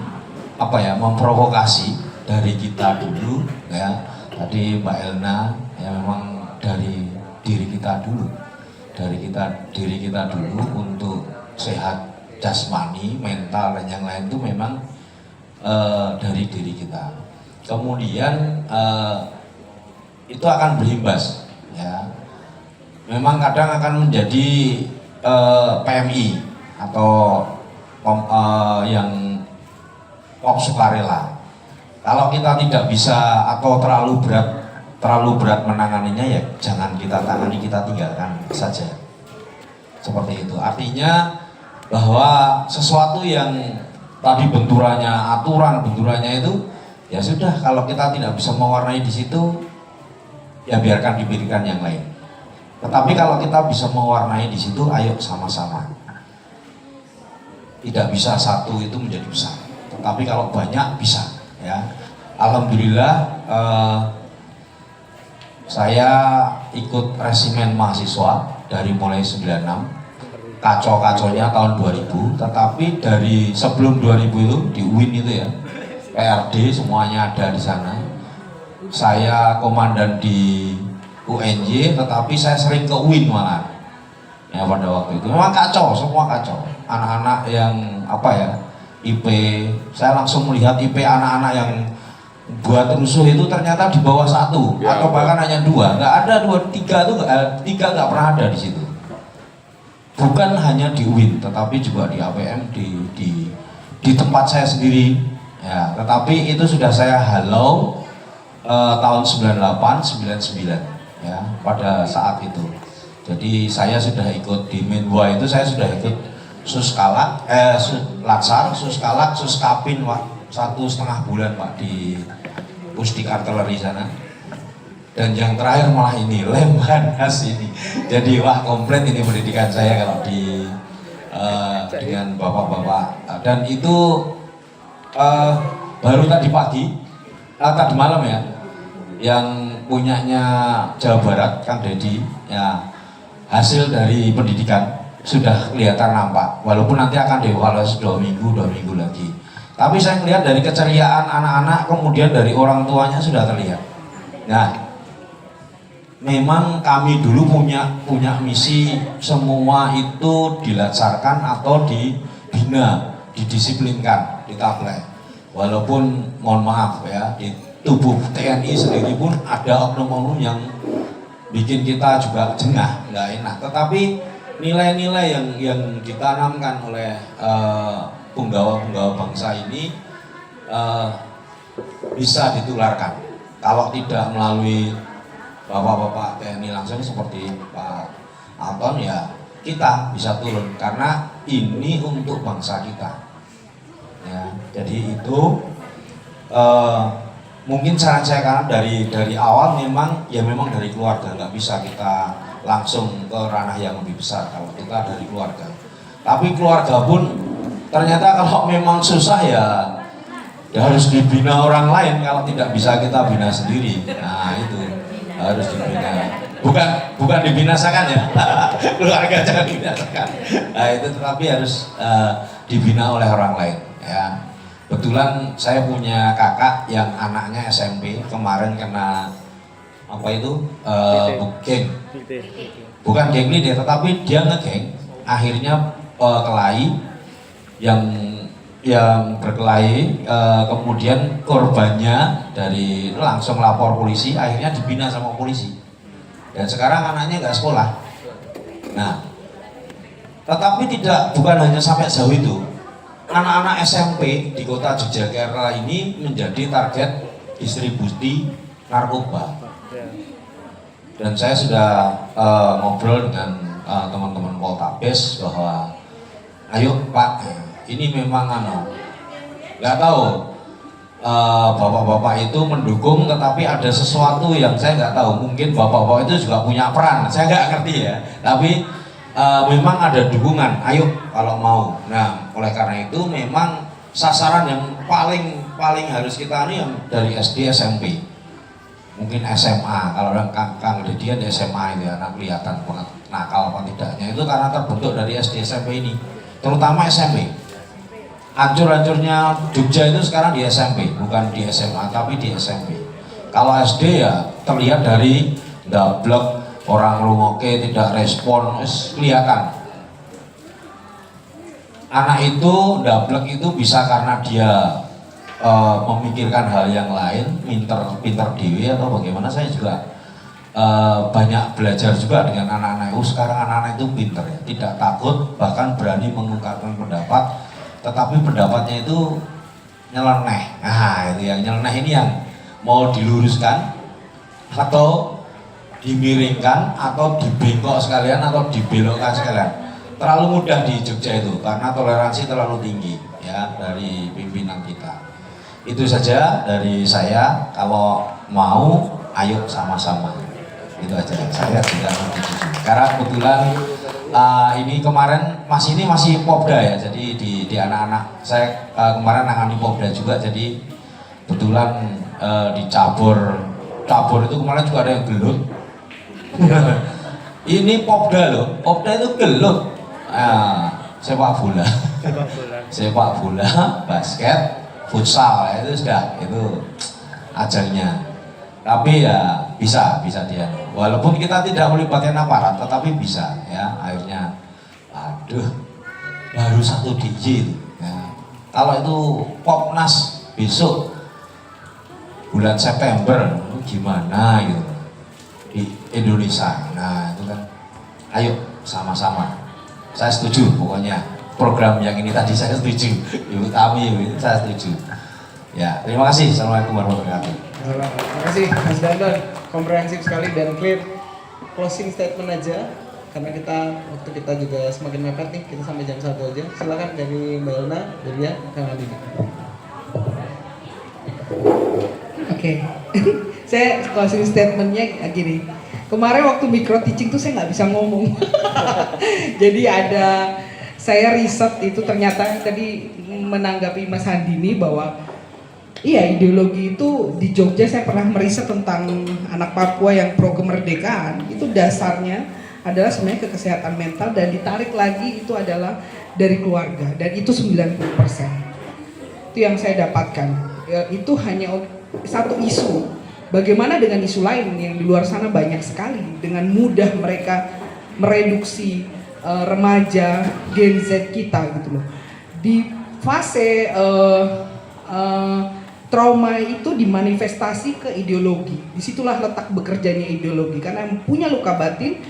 memprovokasi dari kita dulu ya. Tadi Mbak Elna ya, memang dari diri kita dulu, diri kita dulu untuk sehat jasmani, mental dan yang lain itu memang dari diri kita. Kemudian itu akan berimbas, ya. Memang kadang akan menjadi PMI atau yang pop sukarela. Kalau kita tidak bisa atau terlalu berat menanganinya, ya jangan kita tangani, kita tinggalkan saja. Seperti itu. Artinya bahwa sesuatu yang tadi benturannya aturan, benturannya itu ya sudah, kalau kita tidak bisa mewarnai di situ, ya biarkan diberikan yang lain. Tetapi kalau kita bisa mewarnai di situ, ayo sama-sama. Tidak bisa satu itu menjadi besar, tetapi kalau banyak bisa, ya. Alhamdulillah saya ikut resimen mahasiswa dari mulai 96. Kacau-kacaunya tahun 2000, tetapi dari sebelum 2000 itu di UIN itu ya, PRD semuanya ada di sana. Saya komandan di UNJ, tetapi saya sering ke UIN malah. Ya pada waktu itu memang kacau, semua kacau. Anak-anak yang IP, saya langsung melihat IP anak-anak yang buat rusuh itu ternyata di bawah 1 atau bahkan hanya 2, nggak ada 2, 3 itu tiga nggak pernah ada di situ. Bukan hanya di UIN, tetapi juga di APM, di tempat saya sendiri, ya. Tetapi itu sudah saya halau tahun 98, 99, ya, pada saat itu. Jadi saya sudah ikut di Minwa itu, saya sudah ikut Suskalak, Latsar, Suskalak, Suskapin, Pak, 1,5 bulan Pak di Pusdik Artileri sana. Dan yang terakhir malah ini Lemhanas ini. Jadi wah komplit ini pendidikan saya kalau dengan bapak-bapak. Dan itu baru tadi pagi, tadi malam ya, yang punyanya Jawa Barat Kang Deddy, ya, hasil dari pendidikan sudah kelihatan nampak. Walaupun nanti akan dievaluasi 2 minggu lagi. Tapi saya melihat dari keceriaan anak-anak, kemudian dari orang tuanya sudah terlihat. Nah, memang kami dulu punya misi semua itu dilaksanakan atau dibina, didisiplinkan, ditaplek. Walaupun mohon maaf ya, di tubuh TNI sendiri pun ada oknum-oknum yang bikin kita juga jengah, nggak enak. Tetapi nilai-nilai yang ditanamkan oleh penggawa-penggawa bangsa ini bisa ditularkan. Kalau tidak melalui bapak-bapak TNI langsung seperti Pak Anton, ya kita bisa turun karena ini untuk bangsa kita, ya. Jadi itu mungkin saran saya, karena dari awal memang dari keluarga, nggak bisa kita langsung ke ranah yang lebih besar kalau kita dari keluarga. Tapi keluarga pun ternyata kalau memang susah ya harus dibina orang lain, kalau tidak bisa kita bina sendiri. Nah itu harus dibina, bukan dibinasakan ya. Keluarga jangan dibinasakan. Nah itu, tetapi harus dibina oleh orang lain, ya. Kebetulan saya punya kakak yang anaknya SMP kemarin kena geng, bukan geng leader, tetapi dia ngegeng, akhirnya kelahi, yang berkelahi, kemudian korbannya dari langsung lapor polisi, akhirnya dibina sama polisi, dan sekarang anaknya nggak sekolah. Nah, tetapi bukan hanya sampai jauh itu, anak-anak SMP di kota Yogyakarta ini menjadi target distribusi narkoba. Dan saya sudah ngobrol dengan teman-teman Poltabes bahwa ayo Pak, ini memang nggak tahu bapak-bapak itu mendukung, tetapi ada sesuatu yang saya nggak tahu, mungkin bapak-bapak itu juga punya peran, saya nggak ngerti ya, tapi memang ada dukungan, ayo kalau mau. Nah oleh karena itu memang sasaran yang paling harus kita ini yang dari SD SMP, mungkin SMA, kalau Kang Deddy di SMA itu ya, kelihatan banget nakal apa tidaknya, itu karena terbentuk dari SD SMP ini, terutama SMP. Hancur-hancurnya Jogja itu sekarang di SMP, bukan di SMA tapi di SMP. Kalau SD ya terlihat dari ndablek orang rungoke tidak respon, wis kelihatan. Anak itu ndablek itu bisa karena dia memikirkan hal yang lain, pinter dewi atau bagaimana. Saya juga banyak belajar juga dengan anak-anak. Sekarang anak-anak itu pinter ya, tidak takut, bahkan berani mengungkapkan pendapat, tetapi pendapatnya itu nyeleneh. Nah, itu yang nyeleneh ini yang mau diluruskan atau dimiringkan atau dibengkok sekalian atau dibelokkan sekalian. Terlalu mudah di Jogja itu karena toleransi terlalu tinggi ya dari pimpinan kita. Itu saja dari saya. Kalau mau, ayo sama-sama. Itu aja. Saya tidak setuju. Karena kebetulan ini kemarin ini masih Popda ya. Jadi di anak-anak saya kemarin nangani Popda juga. Jadi kebetulan di cabur itu kemarin juga ada yang gelut. Ini Popda loh. Popda itu gelut. Sepak bola, basket, futsal itu sudah itu ajalnya. Tapi ya bisa dia. Walaupun kita tidak melibatkan aparat, tetapi bisa ya. Akhirnya, aduh, baru 1 DJ itu. Ya. Kalau itu Popnas besok bulan September, gimana gitu di Indonesia. Nah itu kan, ayo sama-sama. Saya setuju pokoknya program yang ini tadi saya setuju. Ibu Tami saya setuju. Ya, terima kasih. Assalamualaikum warahmatullahi wabarakatuh. Terima kasih Mas Dandon, komprehensif sekali dan clear. Closing statement aja, karena waktu kita juga semakin mepet nih, kita sampai jam 1 aja. Silakan dari Mbak Elna, Delia, Kang Adi. Oke. Saya closing statementnya gini. Kemarin waktu micro teaching tuh saya nggak bisa ngomong. Jadi saya riset itu ternyata tadi menanggapi Mas Handini bahwa iya, ideologi itu di Jogja saya pernah meriset tentang anak Papua yang pro kemerdekaan. Itu dasarnya adalah sebenarnya kesehatan mental dan ditarik lagi itu adalah dari keluarga dan itu 90%. Itu yang saya dapatkan. Itu hanya satu isu. Bagaimana dengan isu lain yang di luar sana banyak sekali. Dengan mudah mereka mereduksi remaja Gen Z kita gitu loh. Di fase trauma itu dimanifestasi ke ideologi. Disitulah letak bekerjanya ideologi. Karena yang punya luka batin,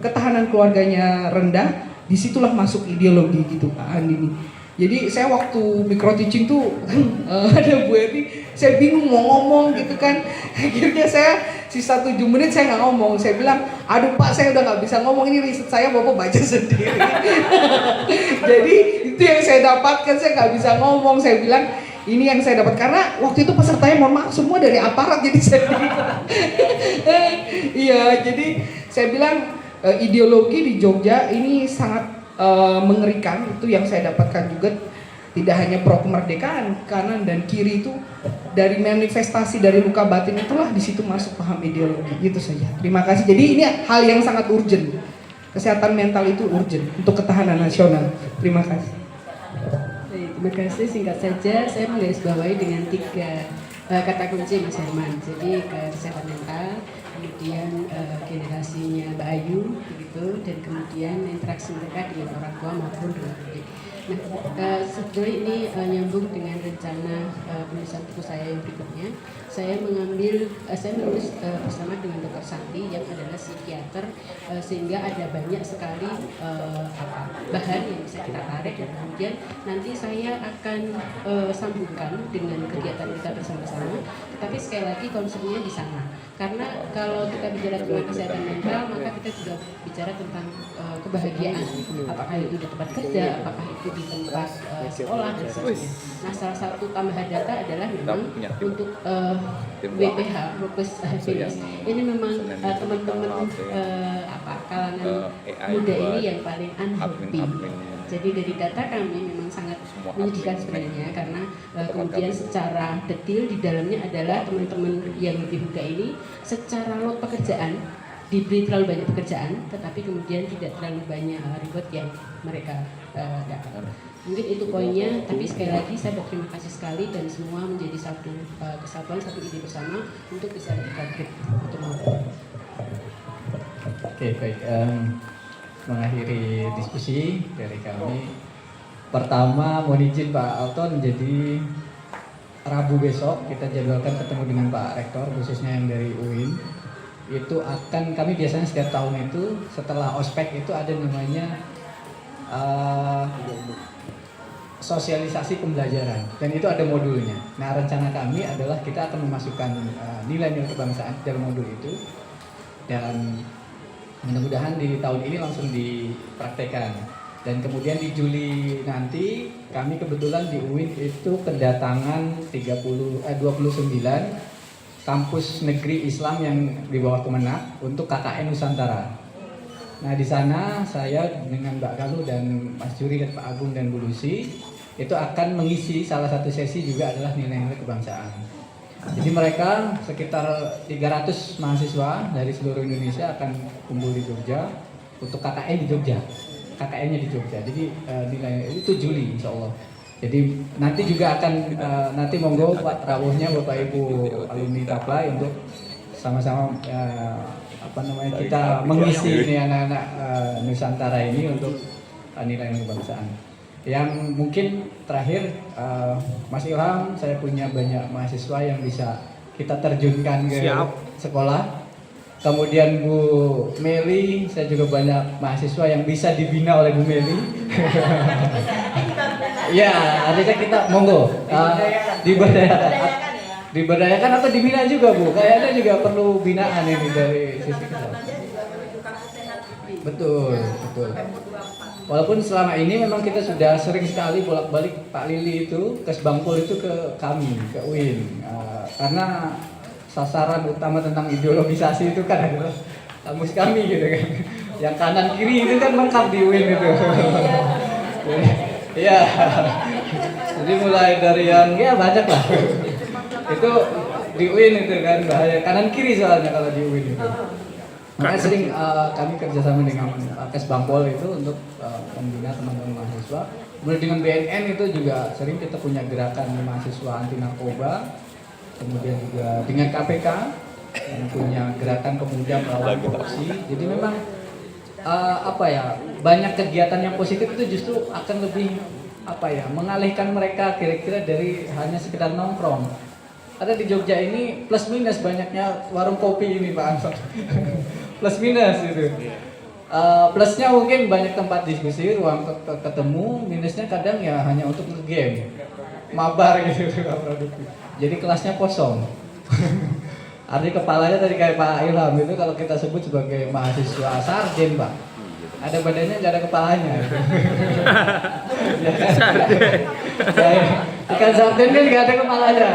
ketahanan keluarganya rendah, disitulah masuk ideologi gitu Pak Andini. Jadi saya waktu micro teaching tuh ada Bu Eri, saya bingung mau ngomong gitu kan. Akhirnya saya sisa 7 menit saya nggak ngomong. Saya bilang, aduh Pak saya udah nggak bisa ngomong, ini riset saya Bapak baca sendiri. Jadi itu yang saya dapatkan, saya nggak bisa ngomong. Saya bilang, ini yang saya dapat karena waktu itu pesertanya mohon maaf semua dari aparat, jadi saya iya, jadi saya bilang ideologi di Jogja ini sangat mengerikan. Itu yang saya dapatkan juga, tidak hanya pro kemerdekaan, kanan dan kiri itu dari manifestasi dari luka batin itulah di situ masuk paham ideologi. Itu saja. Terima kasih. Jadi ini hal yang sangat urgent. Kesehatan mental itu urgent untuk ketahanan nasional. Terima kasih. Terima kasih, singkat saja saya menggarisbawahi dengan 3 kata kunci Mas Herman. Jadi kesehatan mental, kemudian generasinya Mbak Ayu begitu, dan kemudian interaksi mereka dengan orang tua maupun dengan pendidik. Nah, sebetulnya ini nyambung dengan rencana penulisan buku saya yang berikutnya. Saya menulis bersama dengan Dr. Santi yang adalah psikiater, sehingga ada banyak sekali bahan yang bisa kita tarik, dan kemudian nanti saya akan sambungkan dengan kegiatan kita bersama-sama. Tetapi sekali lagi konsepnya di sana, karena kalau kita bicara tentang kesehatan mental, maka kita juga bicara tentang kebahagiaan. Apakah itu di tempat kerja, apakah itu di tempat sekolah dan sebagainya. Nah, salah satu tambahan data adalah memang untuk WPH, Workplace Happiness. Ini memang teman-teman kalangan muda ini yang paling unhappy. Jadi dari data kami memang sangat menyedihkan sebenarnya, karena kemudian secara detail di dalamnya adalah teman-teman yang lebih muda ini secara load pekerjaan diberi terlalu banyak pekerjaan, tetapi kemudian tidak terlalu banyak reward yang mereka dapat. Mungkin itu poinnya, tapi sekali lagi saya berterima kasih sekali dan semua menjadi satu kesatuan, satu ide bersama untuk bisa lebih konkret untuk Oke, baik. Mengakhiri diskusi dari kami. Pertama, mohon izin Pak Alton, jadi Rabu besok kita jadwalkan ketemu dengan Pak Rektor, khususnya yang dari UIN. Itu akan, kami biasanya setiap tahun itu setelah ospek itu ada namanya sosialisasi pembelajaran, dan itu ada modulnya. Nah, rencana kami adalah kita akan memasukkan nilai-nilai kebangsaan dalam modul itu, dan mudah-mudahan di tahun ini langsung dipraktekkan. Dan kemudian di Juli nanti kami kebetulan di UIN itu kedatangan 29 kampus negeri Islam yang di bawah Kemenak untuk KKN Nusantara. Nah, di sana saya dengan Mbak Kalu dan Mas Juri dan Pak Agung dan Bu Lucy itu akan mengisi salah satu sesi juga adalah nilai-nilai kebangsaan. Jadi mereka sekitar 300 mahasiswa dari seluruh Indonesia akan kumpul di Jogja untuk KKN di Jogja. KKN-nya di Jogja. Jadi nilai itu Juli insya Allah. Jadi nanti juga akan nanti monggo Pak rawuhnya Bapak Ibu alumni Taplai untuk sama-sama kita mengisi ini anak-anak Nusantara ini untuk nilai kebangsaan. Yang mungkin terakhir, Mas Ilham, saya punya banyak mahasiswa yang bisa kita terjunkan ke sekolah. Kemudian Bu Meli, saya juga banyak mahasiswa yang bisa dibina oleh Bu Meli. Ya, artinya kita monggo diberdayakan atau dibina juga Bu. Kayaknya juga perlu binaan ini dari sisi kita. Betul, betul. Walaupun selama ini memang kita sudah sering sekali bolak-balik Pak Lili itu, Kesbangpol itu ke kami, ke UIN. Karena sasaran utama tentang ideologisasi itu kan adalah kampus kami gitu kan. Yang kanan kiri itu kan lengkap di UIN itu. Iya. Jadi mulai dari yang ya banyak lah. Itu di UIN itu kan bahaya kanan kiri soalnya kalau di UIN itu. Makanya sering kami kerjasama dengan Kesbangpol itu untuk membina teman-teman mahasiswa. Kemudian dengan BNN itu juga sering kita punya gerakan mahasiswa anti narkoba. Kemudian juga dengan KPK yang punya gerakan pemuda melawan korupsi. Jadi memang banyak kegiatan yang positif itu justru akan lebih mengalihkan mereka kira-kira dari hanya sekedar nongkrong. Ada di Jogja ini plus minus banyaknya warung kopi ini Pak Anton. Plus minus gitu. Plusnya mungkin banyak tempat diskusi, ruang ketemu. Minusnya kadang ya hanya untuk nge-game, mabar gitu, produktif. Jadi kelasnya kosong. Artinya kepalanya tadi kayak Pak Ilham itu kalau kita sebut sebagai mahasiswa sarjen Pak, ada badannya nggak ada kepalanya. Ikan sarden kan nggak ada kepalanya.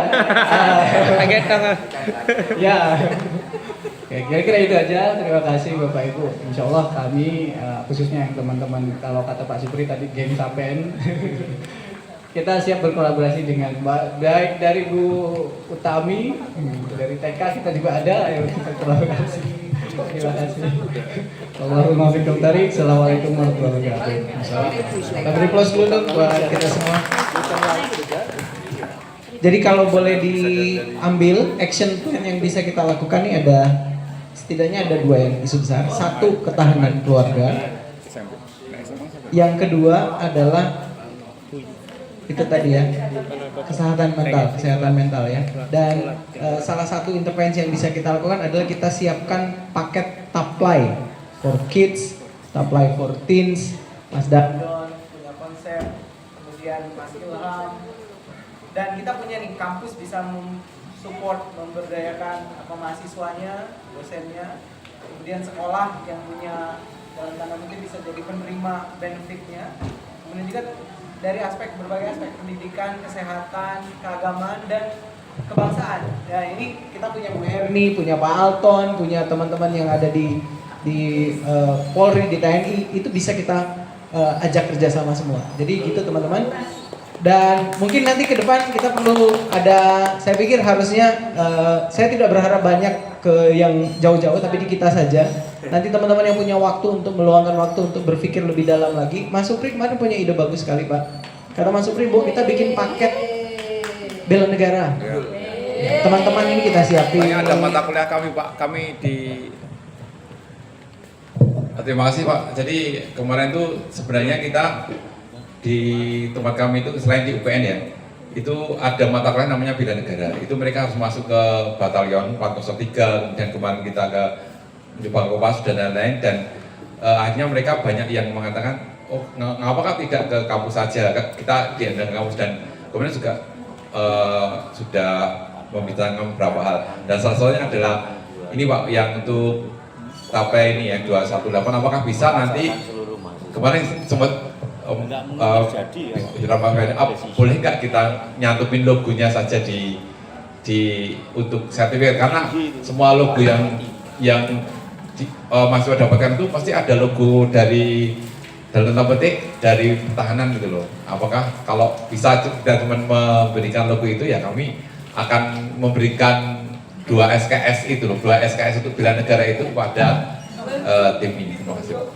Ya. Oke, kira-kira itu aja. Terima kasih Bapak Ibu. Insya Allah kami khususnya yang teman-teman, kalau kata Pak Supri tadi geng Sapen, kita siap berkolaborasi dengan baik dari Bu Utami, dari TK kita juga ada yang kita kolaborasi. Terima kasih. Allahumma fikum tarik. Assalamualaikum warahmatullahi wabarakatuh. Kita beri plus dulu dong buat kita semua. Jadi kalau boleh diambil action plan yang bisa kita lakukan nih setidaknya ada dua yang isu besar. Satu, ketahanan keluarga. Yang kedua adalah itu tadi ya, kesehatan mental ya. Dan salah satu intervensi yang bisa kita lakukan adalah kita siapkan paket Taplai for kids, Taplai for teens. Mas Dandon punya konsep, kemudian Mas Ilham, dan kita punya nih kampus bisa support, memberdayakan mahasiswanya, dosennya, kemudian sekolah yang punya dalam tanda kutip bisa jadi penerima benefitnya, kemudian juga dari berbagai aspek pendidikan, kesehatan, keagamaan, dan kebangsaan. Ya ini kita punya Bu Erni, punya Pak Alton, punya teman-teman yang ada di Polri, di TNI, itu bisa kita ajak kerjasama semua. Jadi gitu teman-teman. Dan mungkin nanti ke depan kita perlu saya pikir harusnya saya tidak berharap banyak ke yang jauh-jauh, tapi di kita saja. Nanti teman-teman yang punya waktu untuk meluangkan waktu untuk berpikir lebih dalam lagi. Mas Supri kemarin punya ide bagus sekali Pak. Kata Mas Supri, Bu, kita bikin paket bela negara. Teman-teman ini kita siapin. Ada mata kuliah kami Pak, kami di Terima kasih Pak. Jadi kemarin tuh sebenarnya kita di tempat kami itu selain di UPN ya, itu ada mata kuliah namanya bela negara. Itu mereka harus masuk ke batalion 403, kemudian kemarin kita ke Jepang Kopas dan lain-lain, dan akhirnya mereka banyak yang mengatakan, oh ngapakah tidak ke kampus saja, kita diandang kampus, dan kemudian juga sudah membicarakan beberapa hal, dan salah satunya adalah ini Pak, yang untuk tapai ini ya 218, apakah bisa nanti kemarin sempat boleh nggak kita nyantupin logonya saja di untuk sertifikat, karena semua logo yang mahasiswa dapatkan itu pasti ada logo dari dalam tanda petik dari pertahanan gitu loh. Apakah kalau bisa kita cuma memberikan logo itu, ya kami akan memberikan 2 SKS itu loh, 2 SKS untuk bela negara itu kepada tim ini. Terima kasih Pak.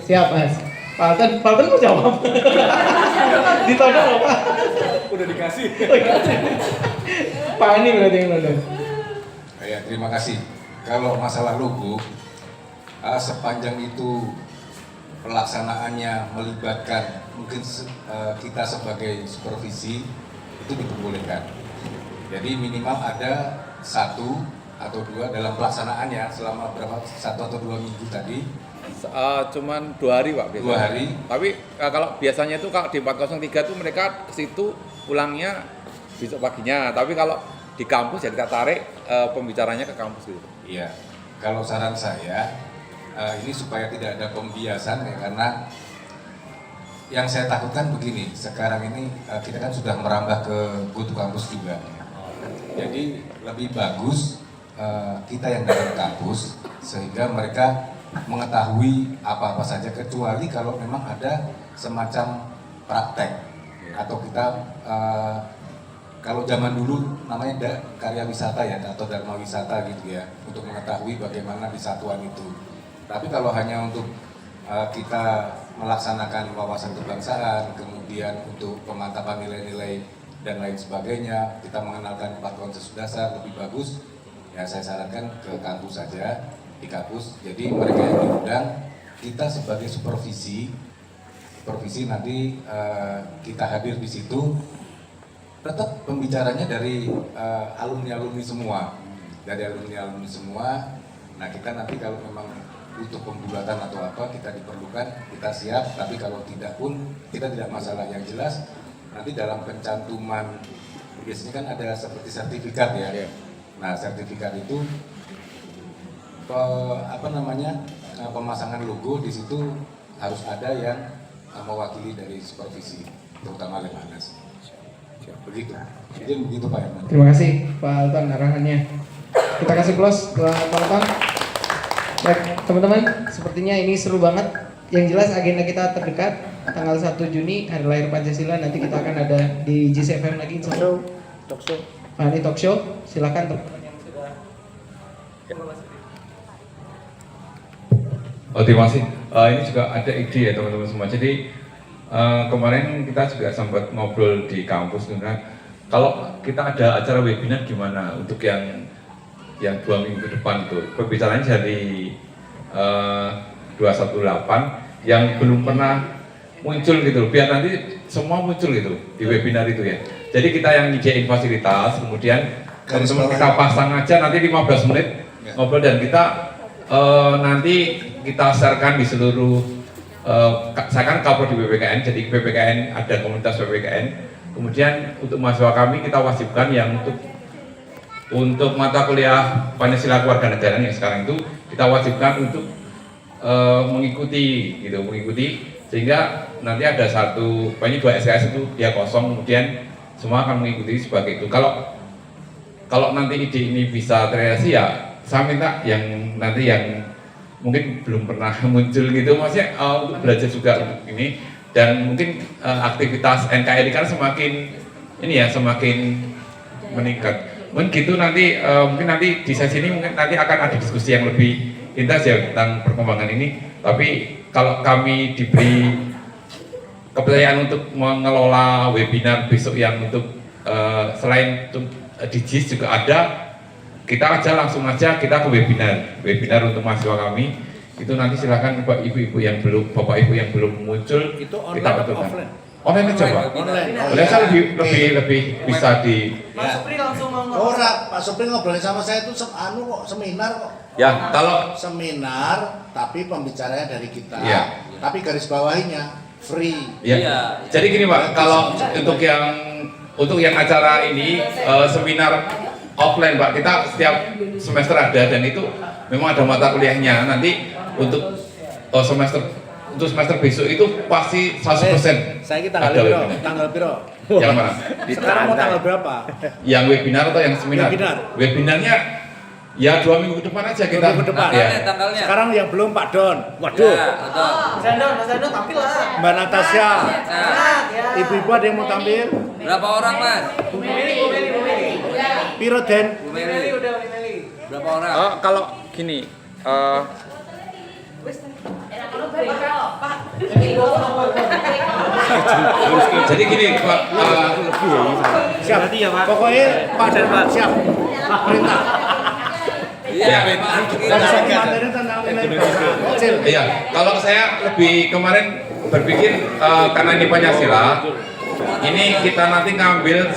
Siap Mas. Pak Alton mau jawab. Ditodong loh Pak. Udah dikasih. Pak Ani berarti yang nodong. Ya, terima kasih. Kalau masalah logo, sepanjang itu pelaksanaannya melibatkan mungkin kita sebagai supervisi, itu diperbolehkan. Jadi minimal ada 1 atau 2 dalam pelaksanaannya selama berapa, 1 atau 2 minggu tadi. Cuman 2 hari Pak biasanya. 2 hari. Tapi kalau biasanya itu kalau di 403 itu mereka ke situ pulangnya besok paginya. Tapi kalau di kampus ya kita tarik pembicaranya ke kampus gitu. Iya. Kalau saran saya ini supaya tidak ada pembiasan ya, karena yang saya takutkan begini, sekarang ini kita kan sudah merambah ke go to kampus juga. Jadi lebih bagus kita yang datang ke kampus sehingga mereka mengetahui apa-apa saja, kecuali kalau memang ada semacam praktek atau kita kalau zaman dulu namanya karya wisata ya, atau dharma wisata gitu ya, untuk mengetahui bagaimana di satuan itu. Tapi kalau hanya untuk kita melaksanakan wawasan kebangsaan, kemudian untuk pemantapan nilai-nilai dan lain sebagainya, kita mengenalkan 4 konsep dasar, lebih bagus ya saya sarankan ke kampus saja, di kampus. Jadi mereka yang diundang, kita sebagai supervisi nanti kita hadir di situ, tetap pembicaranya dari alumni-alumni semua, Nah kita nanti kalau memang butuh pembulatan atau apa kita diperlukan, kita siap. Tapi kalau tidak pun kita tidak masalah. Yang jelas nanti dalam pencantuman biasanya kan ada seperti sertifikat ya. Nah sertifikat itu pemasangan logo di situ harus ada yang mewakili dari supervisi, terutama Lemhanas. Begitu. Jadi begitu Pak Herman. Terima kasih Pak Alton arahannya. Kita kasih close Pak Alton. Baik teman-teman, sepertinya ini seru banget. Yang jelas agenda kita terdekat tanggal 1 Juni hari lahir Pancasila, nanti kita akan ada di JCFM lagi insya Allah. Talk show. Ini talk show. Silakan teman-teman yang sudah. Oh terima kasih. Ini juga ada ide ya teman-teman semua. Jadi kemarin kita juga sempat ngobrol di kampus kan. Kalau kita ada acara webinar gimana untuk yang 2 minggu ke depan itu, pembicaranya dari 218 yang belum pernah muncul gitu, biar nanti semua muncul gitu di webinar itu ya. Jadi kita yang nyediain fasilitas, kemudian teman-teman kita pasang aja nanti 15 menit ngobrol, dan kita nanti kita sharekan di seluruh, saya kan cover di PPKN, jadi PPKN ada komunitas PPKN. Kemudian untuk mahasiswa kami kita wajibkan yang untuk mata kuliah Pancasila Kewarganegaraan yang sekarang itu kita wajibkan untuk mengikuti sehingga nanti ada 2 SKS itu dia kosong, kemudian semua akan mengikuti sebagai itu. Kalau nanti ide ini bisa terrealisasi ya saya minta yang nanti yang mungkin belum pernah muncul gitu, maksudnya untuk belajar juga untuk ini, dan mungkin aktivitas NKRI kan semakin meningkat. Mungkin gitu nanti mungkin nanti di sesi ini mungkin nanti akan ada diskusi yang lebih intens ya tentang perkembangan ini. Tapi kalau kami diberi kepercayaan untuk mengelola webinar besok yang untuk selain di JIS juga ada, kita langsung aja kita ke webinar untuk mahasiswa kami. Itu nanti silakan bapak ibu yang belum muncul itu kita betulkan. Online aja Pak. Online. Saya lebih bisa di. Mas Supri langsung ngomong. Pak Supri ngobrolin sama saya itu seminar kok. Ya, kalau seminar tapi pembicaranya dari kita. Ya. Tapi garis bawahinya free. Ya. Jadi gini Pak, kalau untuk yang acara ini seminar offline Pak, kita setiap semester ada dan itu memang ada mata kuliahnya. Nanti untuk semester besok itu pasti 100%. Saya tanggal piro? Tanggal piro? Yang mana? Sekarang mau tanggal berapa? Yang webinar atau yang seminar? Webinarnya ya 2 minggu ke depan aja kita. 2 minggu depan. Tanggalnya. Sekarang yang belum Pak Don. Waduh. Ya, Mas Dando tampil lah. Mbak Natasha. Ibu-ibu ada yang mau tampil? Berapa orang Mas? Bu Meli. Piro Den? Bu Meli. Berapa orang? Kalau gini, jadi gini Pak, Siap. Pokoknya Pak dan Pak siap. Perintah. Iya, kalau saya lebih kemarin berpikir karena ini Pancasila, ini kita nanti ngambil